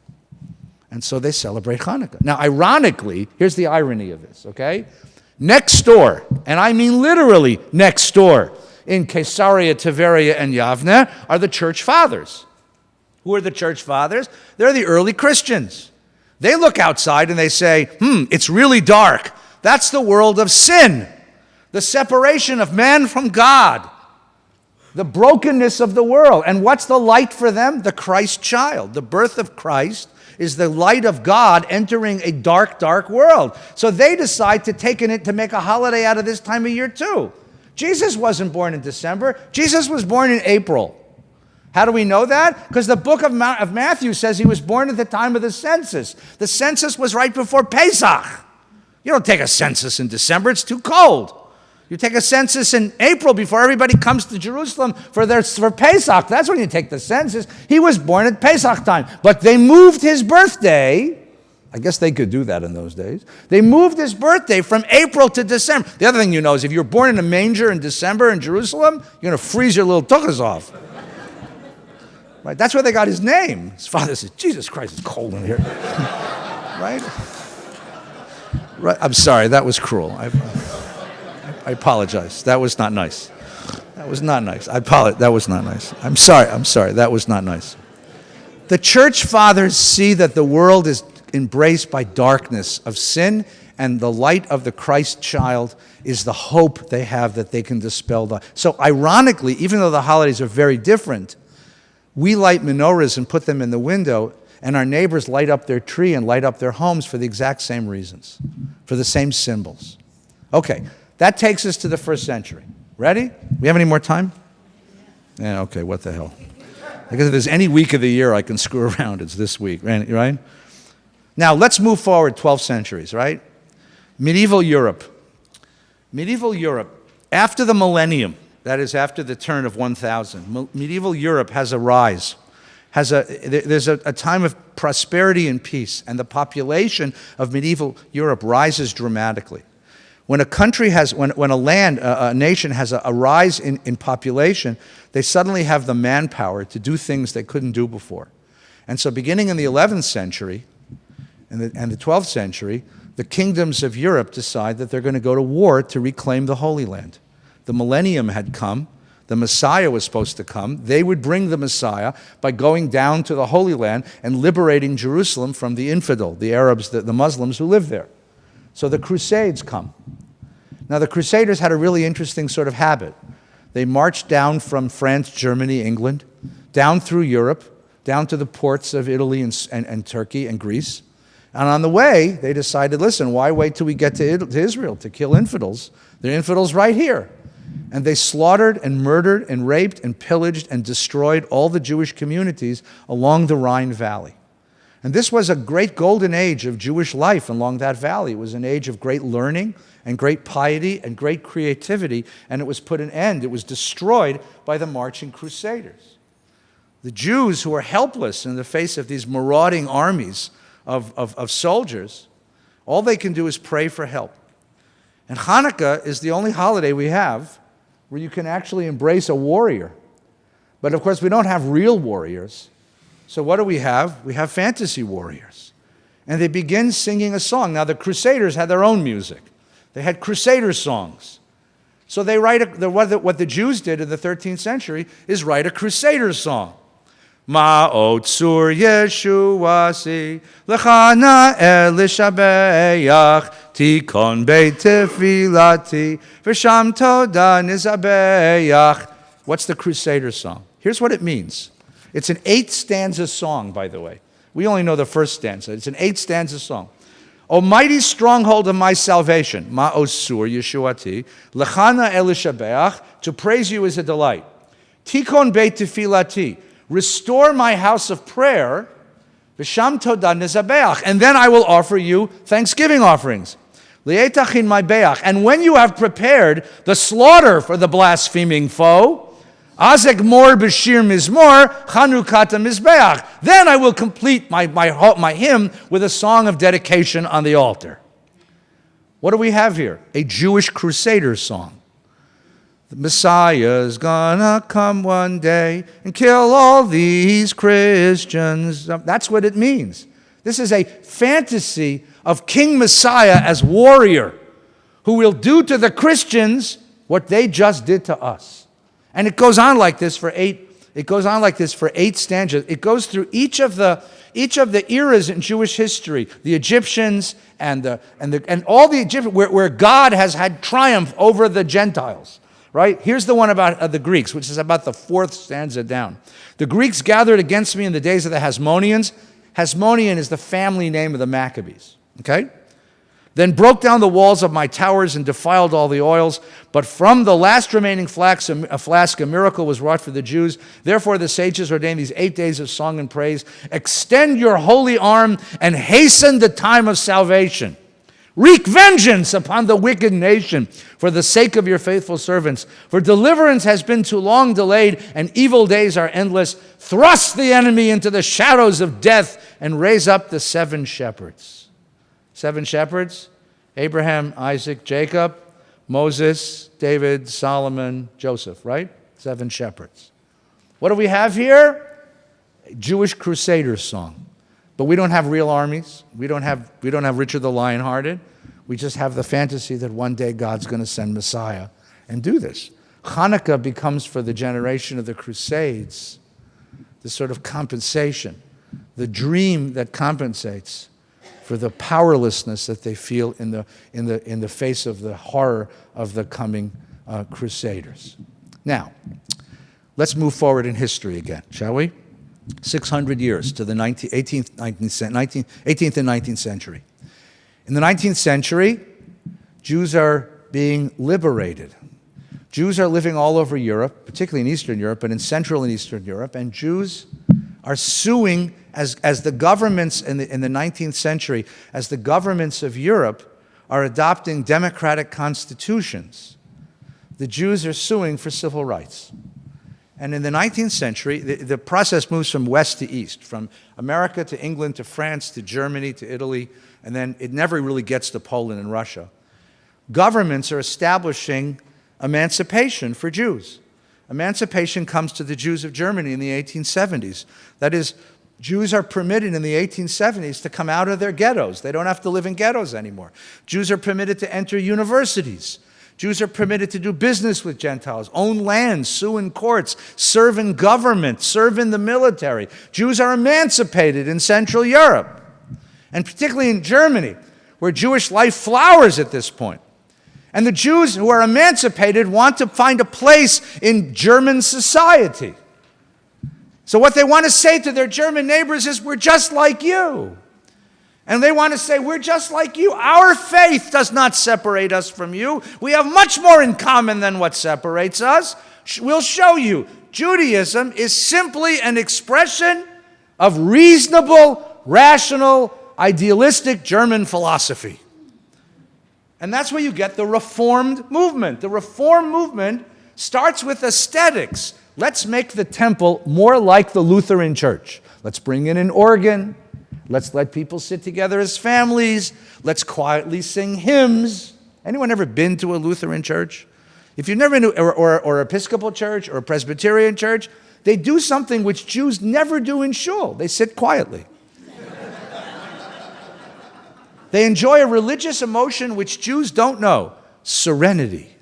And so they celebrate Hanukkah. Now, ironically, here's the irony of this, okay? Next door, and I mean literally next door, in Caesarea, Tiberia, and Yavne, are the church fathers. Who are the church fathers? They're the early Christians. They look outside and they say, it's really dark. That's the world of sin, the separation of man from God, the brokenness of the world. And what's the light for them? The Christ child. The birth of Christ is the light of God entering a dark, dark world. So they decide to make a holiday out of this time of year too. Jesus wasn't born in December. Jesus was born in April. How do we know that? Because the book of Matthew says he was born at the time of the census. The census was right before Pesach. You don't take a census in December. It's too cold. You take a census in April before everybody comes to Jerusalem for Pesach. That's when you take the census. He was born at Pesach time. But they moved his birthday. I guess they could do that in those days. They moved his birthday from April to December. The other thing you know is if you're born in a manger in December in Jerusalem, you're going to freeze your little tuchas off. Right? That's where they got his name. His father says, Jesus Christ, it's cold in here. Right? Right? I'm sorry, that was cruel. I apologize. That was not nice. That was not nice. I apologize. That was not nice. I'm sorry. That was not nice. The church fathers see that the world is embraced by darkness of sin, and the light of the Christ child is the hope they have that they can dispel the. So ironically, even though the holidays are very different, we light menorahs and put them in the window, and our neighbors light up their tree and light up their homes for the exact same reasons, for the same symbols. Okay, that takes us to the first century. Ready? We have any more time? Yeah, okay, what the hell. Because if there's any week of the year I can screw around, it's this week, right? Now, let's move forward 12 centuries, right? Medieval Europe. Medieval Europe, after the millennium, that is after the turn of 1000, medieval Europe has a rise. There's a time of prosperity and peace, and the population of medieval Europe rises dramatically. When a country has, when a nation has a rise in population, they suddenly have the manpower to do things they couldn't do before. And so beginning in the 11th century and the 12th century, the kingdoms of Europe decide that they're going to go to war to reclaim the Holy Land. The millennium had come. The Messiah was supposed to come. They would bring the Messiah by going down to the Holy Land and liberating Jerusalem from the infidel, the Arabs, the Muslims who lived there. So the Crusades come. Now, the Crusaders had a really interesting sort of habit. They marched down from France, Germany, England, down through Europe, down to the ports of Italy and Turkey and Greece. And on the way, they decided, listen, why wait till we get to Israel to kill infidels? There are infidels right here. And they slaughtered and murdered and raped and pillaged and destroyed all the Jewish communities along the Rhine Valley. And this was a great golden age of Jewish life along that valley. It was an age of great learning and great piety and great creativity, and it was put an end. It was destroyed by the marching crusaders. The Jews, who were helpless in the face of these marauding armies of soldiers, all they can do is pray for help. And Hanukkah is the only holiday we have where you can actually embrace a warrior. But of course, we don't have real warriors. So what do we have? We have fantasy warriors. And they begin singing a song. Now, the Crusaders had their own music. They had Crusader songs. So they write what the Jews did in the 13th century is write a Crusader song. Ma'ot sur Yeshuasi, Lechana elishabeach, Tikon beit tefilati, V'sham toda nizabeach. What's the Crusader song? Here's what it means. It's an 8-stanza song, by the way. We only know the first stanza. It's an 8-stanza song. O mighty stronghold of my salvation, Ma'ot sur Yeshuati, Lechana elishabeach, to praise you is a delight. Tikon beit tefilati, restore my house of prayer, V'sham toda nizabeach, and then I will offer you thanksgiving offerings. Li'etachin ma'beach. And when you have prepared the slaughter for the blaspheming foe, Azek mor b'shir mizmor, Chanukah mizbeach. Then I will complete my hymn with a song of dedication on the altar. What do we have here? A Jewish crusader song. The Messiah's gonna come one day and kill all these Christians. That's what it means. This is a fantasy of King Messiah as warrior who will do to the Christians what they just did to us. And it goes on like this for eight stanzas. It goes through each of the eras in Jewish history, the Egyptians and all the Egyptians where God has had triumph over the Gentiles. Right? Here's the one about the Greeks, which is about the fourth stanza down. The Greeks gathered against me in the days of the Hasmoneans. Hasmonean is the family name of the Maccabees. Okay? Then broke down the walls of my towers and defiled all the oils. But from the last remaining flask, a miracle was wrought for the Jews. Therefore the sages ordained these 8 days of song and praise. Extend your holy arm and hasten the time of salvation. Wreak vengeance upon the wicked nation for the sake of your faithful servants. For deliverance has been too long delayed, and evil days are endless. Thrust the enemy into the shadows of death and raise up the 7 shepherds. 7 shepherds? Abraham, Isaac, Jacob, Moses, David, Solomon, Joseph, right? 7 shepherds. What do we have here? A Jewish crusader song. But we don't have real armies. We don't have Richard the Lionhearted. We just have the fantasy that one day God's going to send Messiah and do this. Hanukkah becomes for the generation of the Crusades this sort of compensation, the dream that compensates for the powerlessness that they feel in the face of the horror of the coming Crusaders. Now, let's move forward in history again, shall we? 600 years to the 18th and 19th century. In the 19th century, Jews are being liberated. Jews are living all over Europe, particularly in Eastern Europe, but in Central and Eastern Europe, and Jews are suing as the governments in the 19th century, as the governments of Europe are adopting democratic constitutions. The Jews are suing for civil rights. And in the 19th century, the process moves from west to east, from America to England to France to Germany to Italy, and then it never really gets to Poland and Russia. Governments are establishing emancipation for Jews. Emancipation comes to the Jews of Germany in the 1870s. That is, Jews are permitted in the 1870s to come out of their ghettos. They don't have to live in ghettos anymore. Jews are permitted to enter universities. Jews are permitted to do business with Gentiles, own land, sue in courts, serve in government, serve in the military. Jews are emancipated in Central Europe, and particularly in Germany, where Jewish life flowers at this point. And the Jews who are emancipated want to find a place in German society. So what they want to say to their German neighbors is, we're just like you. And they want to say, we're just like you. Our faith does not separate us from you. We have much more in common than what separates us. We'll show you. Judaism is simply an expression of reasonable, rational, idealistic German philosophy. And that's where you get the Reformed movement. The Reformed movement starts with aesthetics. Let's make the temple more like the Lutheran church. Let's bring in an organ. Let's let people sit together as families. Let's quietly sing hymns. Anyone ever been to a Lutheran church? If you've never been to, or Episcopal church or a Presbyterian church, they do something which Jews never do in shul. They sit quietly. They enjoy a religious emotion which Jews don't know, serenity.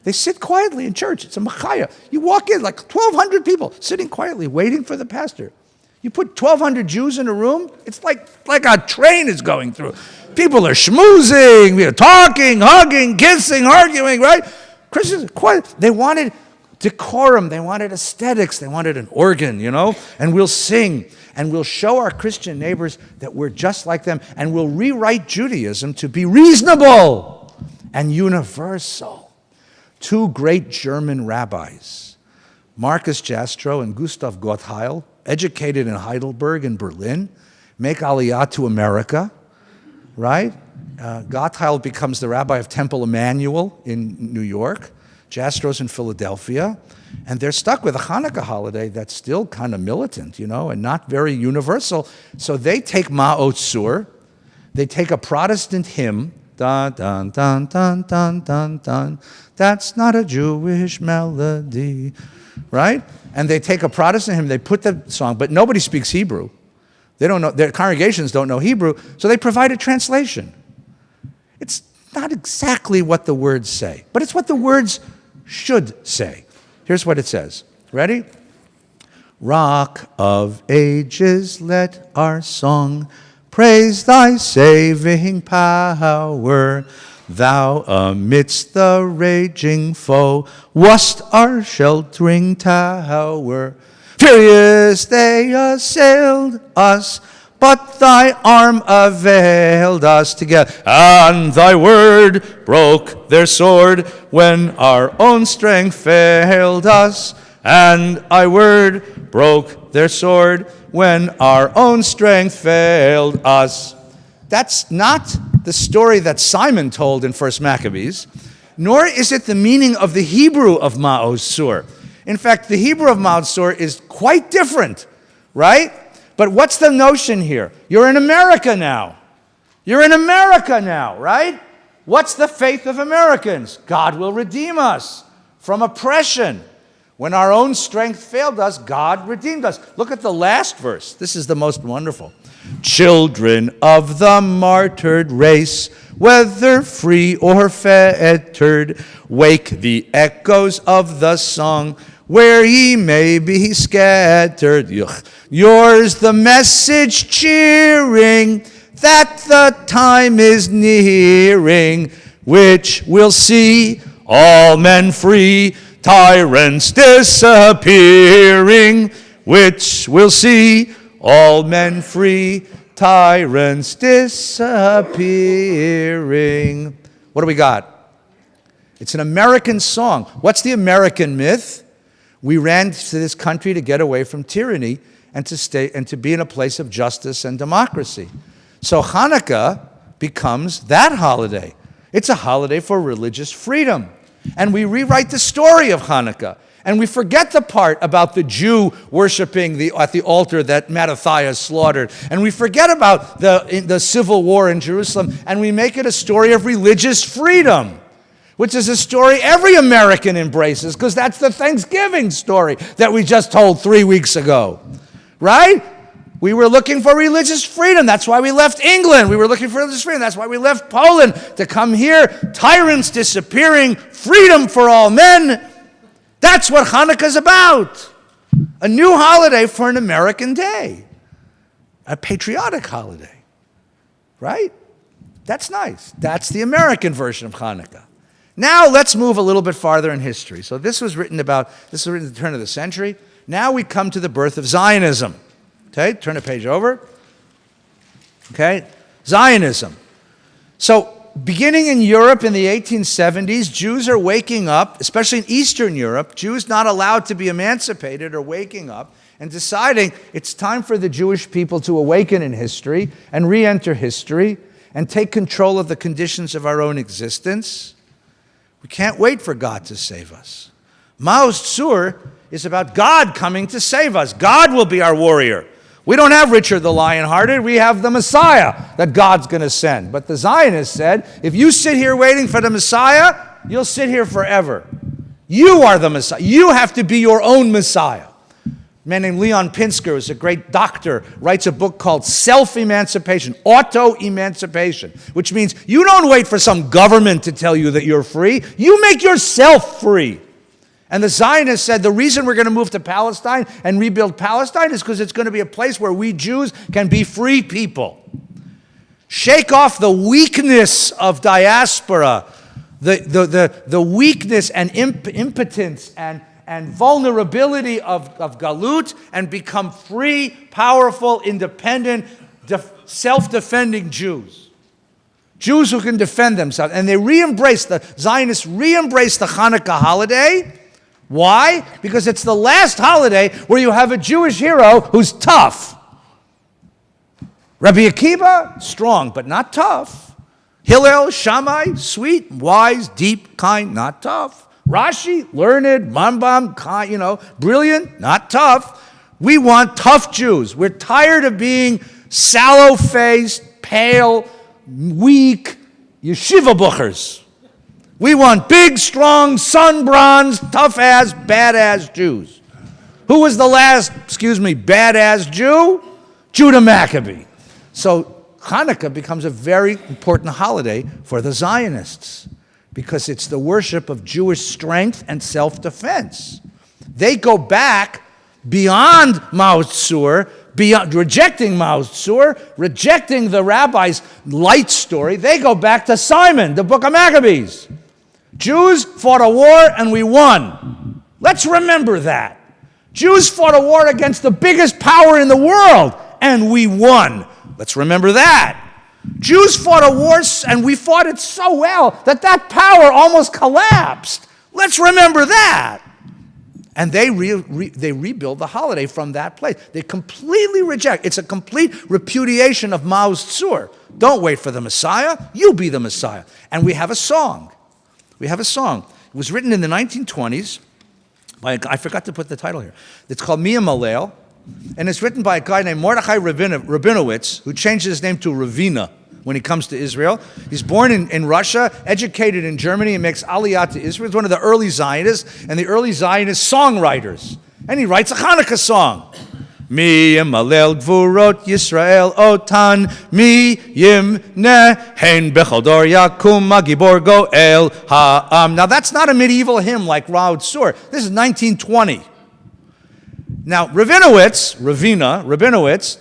They sit quietly in church. It's a machaya. You walk in, like 1,200 people sitting quietly, waiting for the pastor. You put 1,200 Jews in a room, it's like a train is going through. People are schmoozing, talking, hugging, kissing, arguing, right? Christians are quiet. They wanted decorum. They wanted aesthetics. They wanted an organ, and we'll sing. And we'll show our Christian neighbors that we're just like them. And we'll rewrite Judaism to be reasonable and universal. 2 great German rabbis, Marcus Jastrow and Gustav Gottheil, educated in Heidelberg and Berlin, make Aliyah to America, right? Gottheild becomes the rabbi of Temple Emmanuel in New York, Jastro's in Philadelphia, and they're stuck with a Hanukkah holiday that's still kind of militant, and not very universal. So they take Ma'ot Sur, they take a Protestant hymn, dun, dun, dun, dun, dun, dun, dun, that's not a Jewish melody, right? And they take a Protestant hymn, they put the song, but nobody speaks Hebrew. They don't know, their congregations don't know Hebrew, so they provide a translation. It's not exactly what the words say, but it's what the words should say. Here's what it says. Ready? Rock of ages, let our song praise thy saving power. Thou amidst the raging foe wast our sheltering tower. Furious they assailed us, but thy arm availed us together. And thy word broke their sword when our own strength failed us. And thy word broke their sword when our own strength failed us. That's not the story that Simon told in 1 Maccabees, nor is it the meaning of the Hebrew of Ma'ot Sur. In fact, the Hebrew of Ma'ot Sur is quite different, right? But what's the notion here? You're in America now. You're in America now, right? What's the faith of Americans? God will redeem us from oppression. When our own strength failed us, God redeemed us. Look at the last verse. This is the most wonderful. Children of the martyred race, whether free or fettered, wake the echoes of the song where ye may be scattered. Yours the message cheering that the time is nearing, which will see all men free, tyrants disappearing, which will see all men free, tyrants disappearing. What do we got? It's an American song. What's the American myth? We ran to this country to get away from tyranny and to be in a place of justice and democracy. So Hanukkah becomes that holiday. It's a holiday for religious freedom. And we rewrite the story of Hanukkah. And we forget the part about the Jew worshiping at the altar that Mattathias slaughtered. And we forget about the civil war in Jerusalem. And we make it a story of religious freedom, which is a story every American embraces, because that's the Thanksgiving story that we just told 3 weeks ago, right? We were looking for religious freedom. That's why we left England. We were looking for religious freedom. That's why we left Poland to come here. Tyrants disappearing, freedom for all men. That's what Hanukkah is about. A new holiday for an American day. A patriotic holiday, right? That's nice. That's the American version of Hanukkah. Now let's move a little bit farther in history. So this was written at the turn of the century. Now we come to the birth of Zionism. Okay, turn the page over. Okay, Zionism. So beginning in Europe in the 1870s, Jews are waking up, especially in Eastern Europe. Jews not allowed to be emancipated are waking up and deciding it's time for the Jewish people to awaken in history and re-enter history and take control of the conditions of our own existence. We can't wait for God to save us. Ma'ot Sur is about God coming to save us. God will be our warrior. We don't have Richard the Lion-Hearted. We have the Messiah that God's going to send. But the Zionists said, if you sit here waiting for the Messiah, you'll sit here forever. You are the Messiah. You have to be your own Messiah. A man named Leon Pinsker, who's a great doctor, writes a book called Self-Emancipation, Auto-Emancipation, which means you don't wait for some government to tell you that you're free. You make yourself free. And the Zionists said the reason we're going to move to Palestine and rebuild Palestine is because it's going to be a place where we Jews can be free people. Shake off the weakness of diaspora, the weakness and impotence and vulnerability of Galut, and become free, powerful, independent, self-defending Jews. Jews who can defend themselves. And the Zionists re-embrace the Hanukkah holiday. Why? Because it's the last holiday where you have a Jewish hero who's tough. Rabbi Akiva, strong, but not tough. Hillel, Shammai, sweet, wise, deep, kind, not tough. Rashi, learned, Rambam, kind, brilliant, not tough. We want tough Jews. We're tired of being sallow-faced, pale, weak, yeshiva buchers. We want big, strong, sun-bronzed, tough-ass, badass Jews. Who was the last, badass Jew? Judah Maccabee. So Hanukkah becomes a very important holiday for the Zionists because it's the worship of Jewish strength and self-defense. They go back beyond Mao Tzur, beyond rejecting Mao Tzur, rejecting the rabbi's light story. They go back to Simon, the book of Maccabees. Jews fought a war and we won. Let's remember that. Jews fought a war against the biggest power in the world and we won. Let's remember that. Jews fought a war and we fought it so well that power almost collapsed. Let's remember that. And they rebuild the holiday from that place. They completely reject. It's a complete repudiation of Mao's Tzur. Don't wait for the Messiah. You be the Messiah. And we have a song. It was written in the 1920s by I forgot to put the title here. It's called Mia Malel. And it's written by a guy named Mordechai Rabinowitz, who changed his name to Ravina when he comes to Israel. He's born in Russia, educated in Germany, and makes aliyah to Israel. He's one of the early Zionists, and the early Zionist songwriters. And he writes a Hanukkah song. Mi yimalel gvurot Yisrael otan, mi yimne hein bechol dor yakum magibor goel ha'am. Now that's not a medieval hymn like Raud Sur. This is 1920. Now, Rabinowitz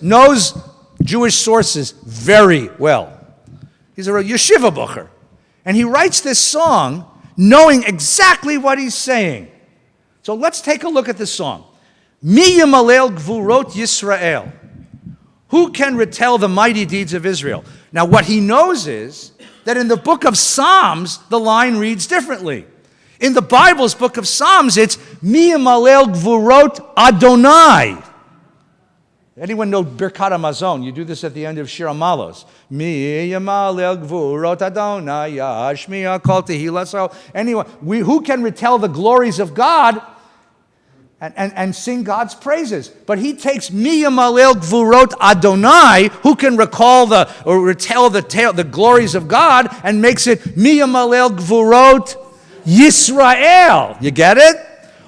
knows Jewish sources very well. He's a yeshiva bucher. And he writes this song knowing exactly what he's saying. So let's take a look at this song. Mi yimalel gvurot Yisrael. Who can retell the mighty deeds of Israel? Now, what he knows is that in the book of Psalms, the line reads differently. In the Bible's book of Psalms, it's Mi yimalel gvurot Adonai. Anyone know Birkat HaMazon? You do this at the end of Shir HaMalos. Mi yimalel gvurot Adonai yashmiya kol tehillah. So anyway, who can retell the glories of God and sing God's praises? But he takes Mi yimalel gvurot Adonai, who can retell the glories of God, and makes it Mi yimalel gvurot Yisrael. You get it?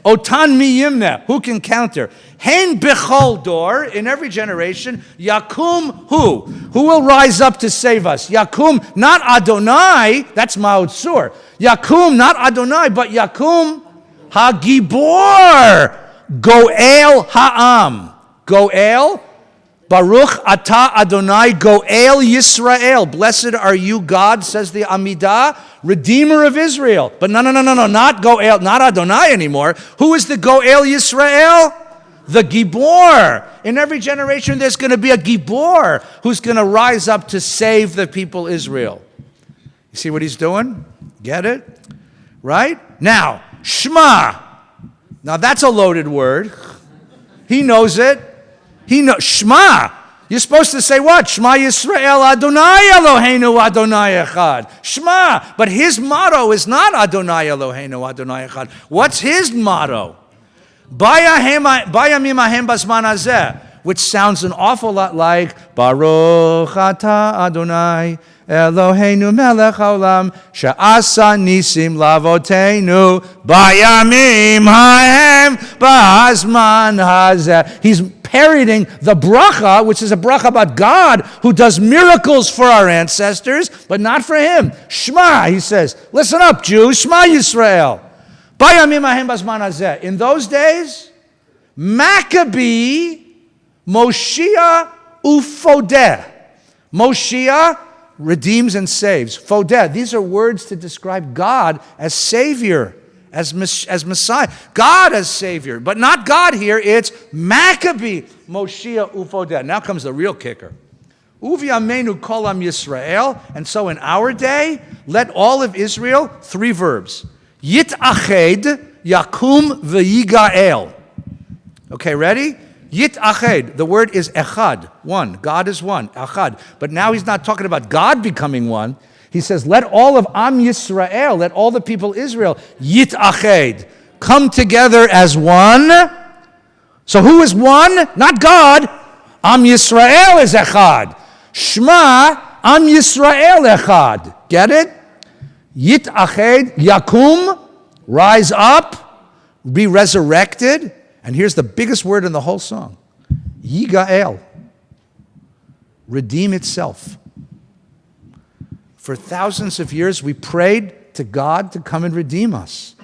Otan mi yimne. Who can counter? Hein bechol dor. In every generation. Yakum who? Who will rise up to save us? Yakum, not Adonai. That's Mao Tzur. Yakum, not Adonai, but Yakum Hagibor. Goel ha'am. Goel. Baruch atah Adonai Goel Yisrael. Blessed are you, God, says the Amidah, Redeemer of Israel. But no, not Goel, not Adonai anymore. Who is the Goel Yisrael? The Gibor. In every generation, there's going to be a Gibor who's going to rise up to save the people Israel. You see what he's doing? Get it? Right? Now, Shema. Now, that's a loaded word. He knows it. Shema. You're supposed to say what? Shema Yisrael Adonai Eloheinu Adonai Echad. Shema. But his motto is not Adonai Eloheinu Adonai Echad. What's his motto? Bayamim Ahem Basman Hazeh, which sounds an awful lot like Baruch Atah Adonai Eloheinu Melech Haolam She'asa Nisim Lavotenu Bayamim Ahem Basman Hazeh. He's parodying the bracha, which is a bracha about God who does miracles for our ancestors, but not for him. Shema, he says. Listen up, Jews. Shema Yisrael. Bayamim ahem bazman hazeh. In those days, Maccabee, Moshiach ufodeh. Moshiach redeems and saves. Fodeh. These are words to describe God as Savior. As Messiah. God as Savior. But not God here, it's Maccabee, Moshiach Ufodeh. Now comes the real kicker. Uvi amenu kolam Yisrael. And so in our day, let all of Israel, 3 verbs. Yitached, yakum v'yigael. Okay, ready? Yitached. The word is echad, one. God is one, echad. But now he's not talking about God becoming one. He says, let all of Am Yisrael, let all the people Israel, yitached, come together as one. So who is one? Not God. Am Yisrael is echad. Shema, Am Yisrael echad. Get it? Yitached, yakum, rise up, be resurrected. And here's the biggest word in the whole song. Yigael. Redeem itself. For thousands of years, we prayed to God to come and redeem us.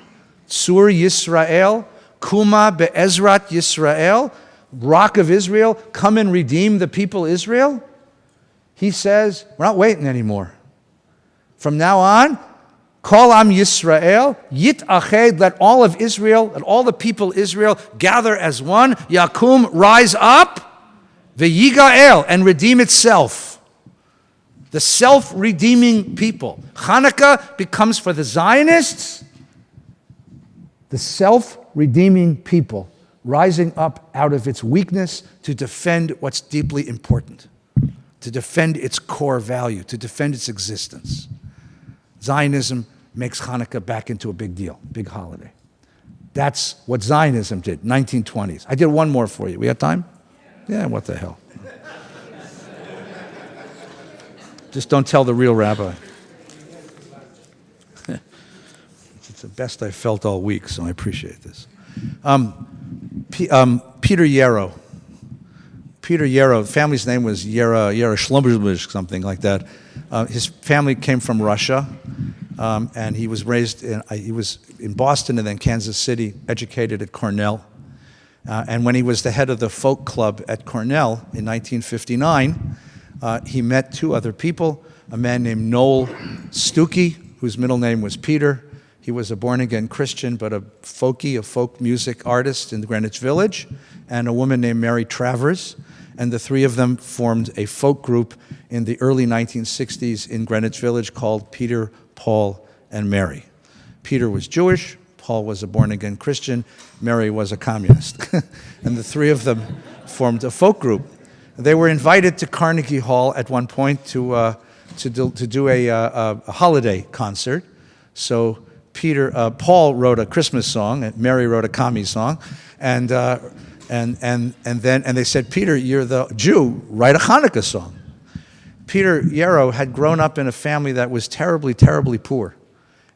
Tzur Yisrael, Kuma be'ezrat Yisrael, Rock of Israel, come and redeem the people Israel. He says, we're not waiting anymore. From now on, Kol Am Yisrael, Yitached, let all of Israel, let all the people Israel gather as one. Yakum, rise up, Ve'yigael, and redeem itself. The self-redeeming people. Hanukkah becomes for the Zionists the self-redeeming people rising up out of its weakness to defend what's deeply important, to defend its core value, to defend its existence. Zionism makes Hanukkah back into a big deal, big holiday. That's what Zionism did, 1920s. I did one more for you. We have time? Yeah, what the hell. Just don't tell the real rabbi. It's the best I've felt all week, so I appreciate this. Peter Yarrow. Peter Yarrow, family's name was Yarrow Schlumberg, something like that. His family came from Russia, and he was raised he was in Boston and then Kansas City, educated at Cornell. And when he was the head of the folk club at Cornell in 1959, he met two other people, a man named Noel Stuckey, whose middle name was Peter. He was a born-again Christian, but a folk music artist in Greenwich Village, and a woman named Mary Travers. And the three of them formed a folk group in the early 1960s in Greenwich Village called Peter, Paul, and Mary. Peter was Jewish, Paul was a born-again Christian, Mary was a communist. And the three of them formed a folk group. They were invited to Carnegie Hall at one point to do a holiday concert. So Paul wrote a Christmas song, and Mary wrote a commie song, and they said, Peter, you're the Jew, write a Hanukkah song. Peter Yarrow had grown up in a family that was terribly, terribly poor,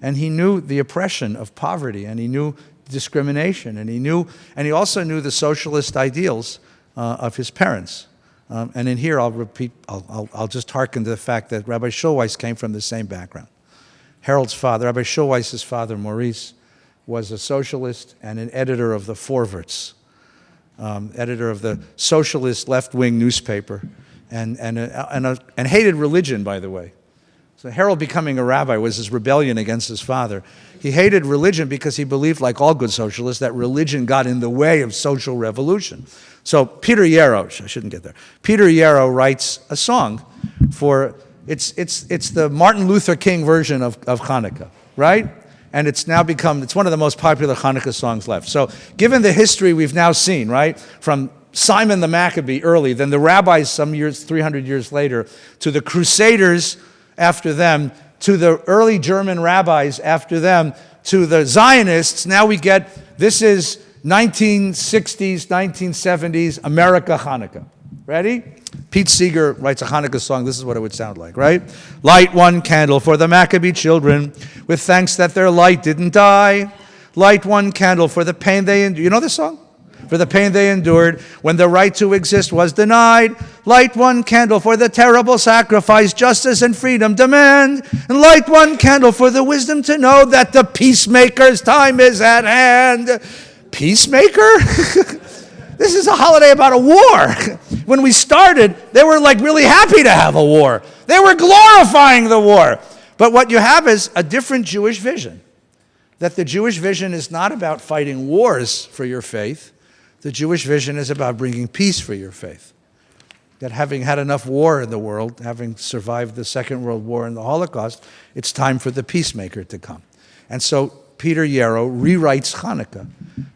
and he knew the oppression of poverty, and he knew discrimination, and he also knew the socialist ideals of his parents. And in here, I'll just hearken to the fact that Rabbi Schulweis came from the same background. Harold's father, Rabbi Schulweis's father, Maurice, was a socialist and an editor of the Forwarts, editor of the socialist left-wing newspaper, and hated religion, by the way. So Harold becoming a rabbi was his rebellion against his father. He hated religion because he believed, like all good socialists, that religion got in the way of social revolution. So Peter Yarrow, I shouldn't get there. Peter Yarrow writes a song for, it's the Martin Luther King version of Hanukkah, right? And it's now become, it's one of the most popular Hanukkah songs left. So given the history we've now seen, right, from Simon the Maccabee early, then the rabbis some years, 300 years later, to the Crusaders after them, to the early German rabbis after them, to the Zionists, now we get, this is 1960s, 1970s, America Hanukkah. Ready? Pete Seeger writes a Hanukkah song. This is what it would sound like, right? Light one candle for the Maccabee children, with thanks that their light didn't die. Light one candle for the pain they endured. You know this song? For the pain they endured when the right to exist was denied. Light one candle for the terrible sacrifice justice and freedom demand. And light one candle for the wisdom to know that the peacemaker's time is at hand. Peacemaker? This is a holiday about a war. When we started, they were like really happy to have a war. They were glorifying the war. But what you have is a different Jewish vision. That the Jewish vision is not about fighting wars for your faith. The Jewish vision is about bringing peace for your faith. That having had enough war in the world, having survived the Second World War and the Holocaust, it's time for the peacemaker to come. And so Peter Yarrow rewrites Hanukkah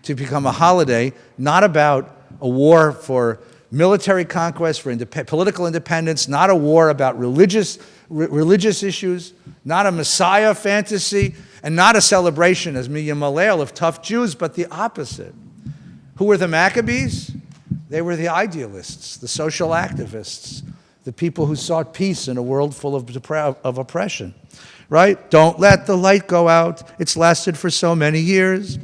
to become a holiday not about a war for military conquest, for political independence, not a war about religious religious issues, not a Messiah fantasy, and not a celebration, as Miyam Malel, of tough Jews, but the opposite. Who were the Maccabees? They were the idealists, the social activists, the people who sought peace in a world full of oppression, right? Don't let the light go out. It's lasted for so many years.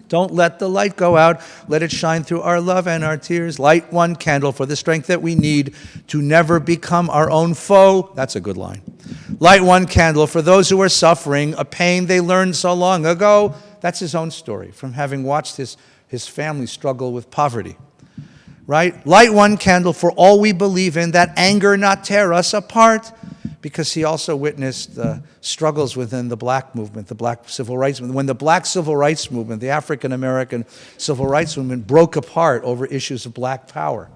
Don't let the light go out. Let it shine through our love and our tears. Light one candle for the strength that we need to never become our own foe. That's a good line. Light one candle for those who are suffering, a pain they learned so long ago. That's his own story from having watched his family struggle with poverty. Right? Light one candle for all we believe in, that anger not tear us apart, because he also witnessed the struggles within the black movement, the black civil rights movement. When the black civil rights movement, the African-American civil rights movement, broke apart over issues of black power,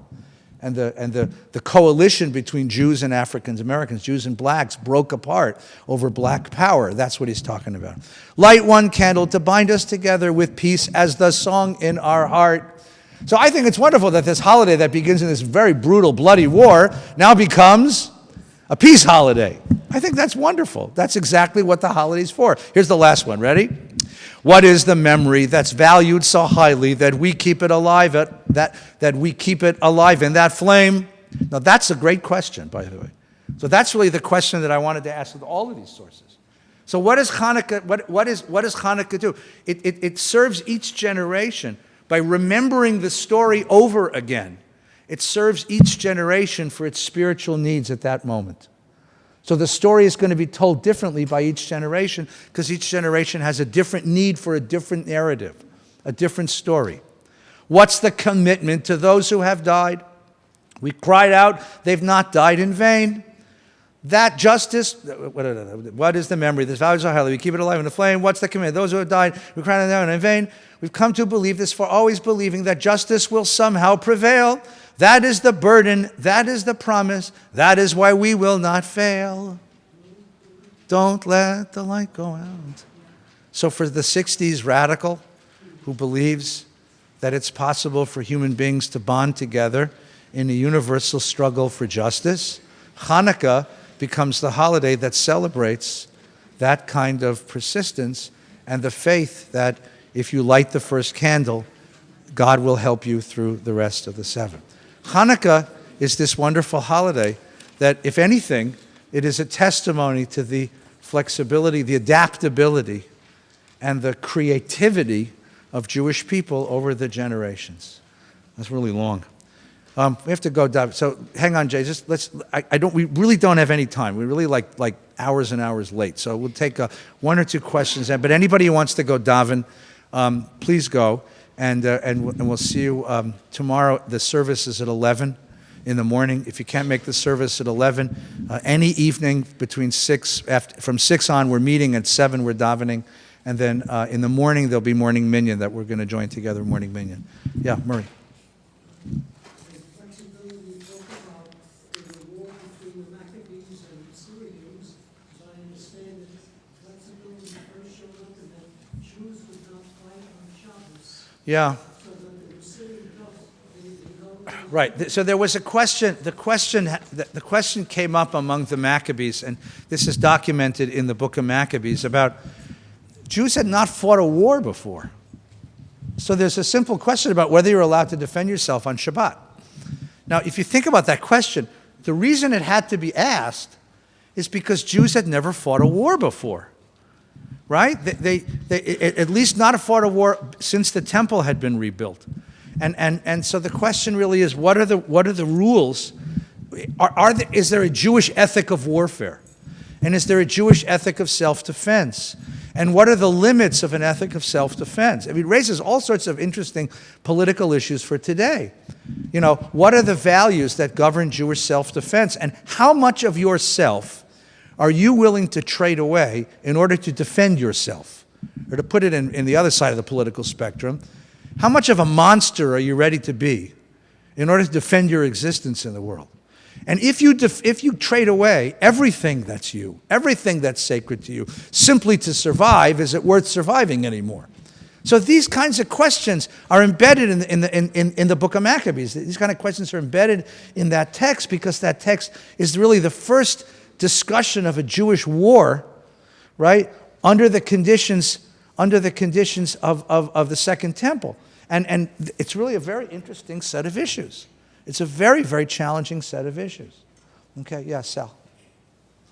and the coalition between Jews and African-Americans, Jews and blacks, broke apart over black power. That's what he's talking about. Light one candle to bind us together with peace as the song in our heart. So I think it's wonderful that this holiday that begins in this very brutal, bloody war now becomes a peace holiday. I think that's wonderful. That's exactly what the holiday's for. Here's the last one. Ready? What is the memory that's valued so highly that we keep it alive, that we keep it alive in that flame? Now that's a great question, by the way. So that's really the question that I wanted to ask with all of these sources. So what does Hanukkah? What does Hanukkah do? It serves each generation by remembering the story over again. It serves each generation for its spiritual needs at that moment. So the story is going to be told differently by each generation because each generation has a different need for a different narrative, a different story. What's the commitment to those who have died? We cried out, they've not died in vain. That justice, what is the memory? This vow is so highly, we keep it alive in the flame. What's the commitment? Those who have died, we cried out in vain. We've come to believe this for always believing that justice will somehow prevail. That is the burden, that is the promise, that is why we will not fail. Don't let the light go out. So for the 60s radical who believes that it's possible for human beings to bond together in a universal struggle for justice, Hanukkah becomes the holiday that celebrates that kind of persistence and the faith that if you light the first candle, God will help you through the rest of the seven. Hanukkah is this wonderful holiday that, if anything, it is a testimony to the flexibility, the adaptability, and the creativity of Jewish people over the generations. That's really long. We have to go down. So hang on, Jay. Just let's. We really don't have any time. We really like hours and hours late. So we'll take one or two questions. But anybody who wants to go daven, please go. And we'll see you tomorrow. The service is at 11 in the morning. If you can't make the service at 11, any evening between from 6 on, we're meeting at 7. We're davening, and then in the morning there'll be morning minyan that we're going to join together. Morning minyan. Yeah, Murray. Yeah. Right. So there was a question. The question came up among the Maccabees, and this is documented in the book of Maccabees, about Jews had not fought a war before. So there's a simple question about whether you're allowed to defend yourself on Shabbat. Now, if you think about that question, the reason it had to be asked is because Jews had never fought a war before. Right? They at least not fought a war since the temple had been rebuilt. And so the question really is, what are the rules? Is there a Jewish ethic of warfare? And is there a Jewish ethic of self-defense? And what are the limits of an ethic of self-defense? I mean, it raises all sorts of interesting political issues for today. You know, what are the values that govern Jewish self-defense? And how much of yourself are you willing to trade away in order to defend yourself? Or to put it in the other side of the political spectrum, how much of a monster are you ready to be in order to defend your existence in the world? And if you trade away everything that's you, everything that's sacred to you, simply to survive, is it worth surviving anymore? So these kinds of questions are embedded in the book of Maccabees. These kind of questions are embedded in that text because that text is really the first discussion of a Jewish war, right, under the conditions of the Second Temple. And it's really a very interesting set of issues. It's a very, very challenging set of issues. Okay, yeah, Sal.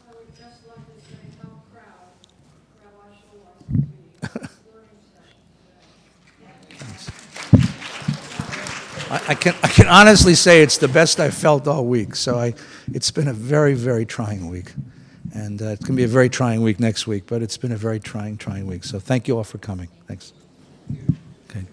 I would just like to say how proud Rabbi Shul was to be at this learning session today. I can honestly say it's the best I've felt all week. So it's been a very, very trying week. And it's going to be a very trying week next week, but it's been a very trying week. So thank you all for coming. Thanks. Okay.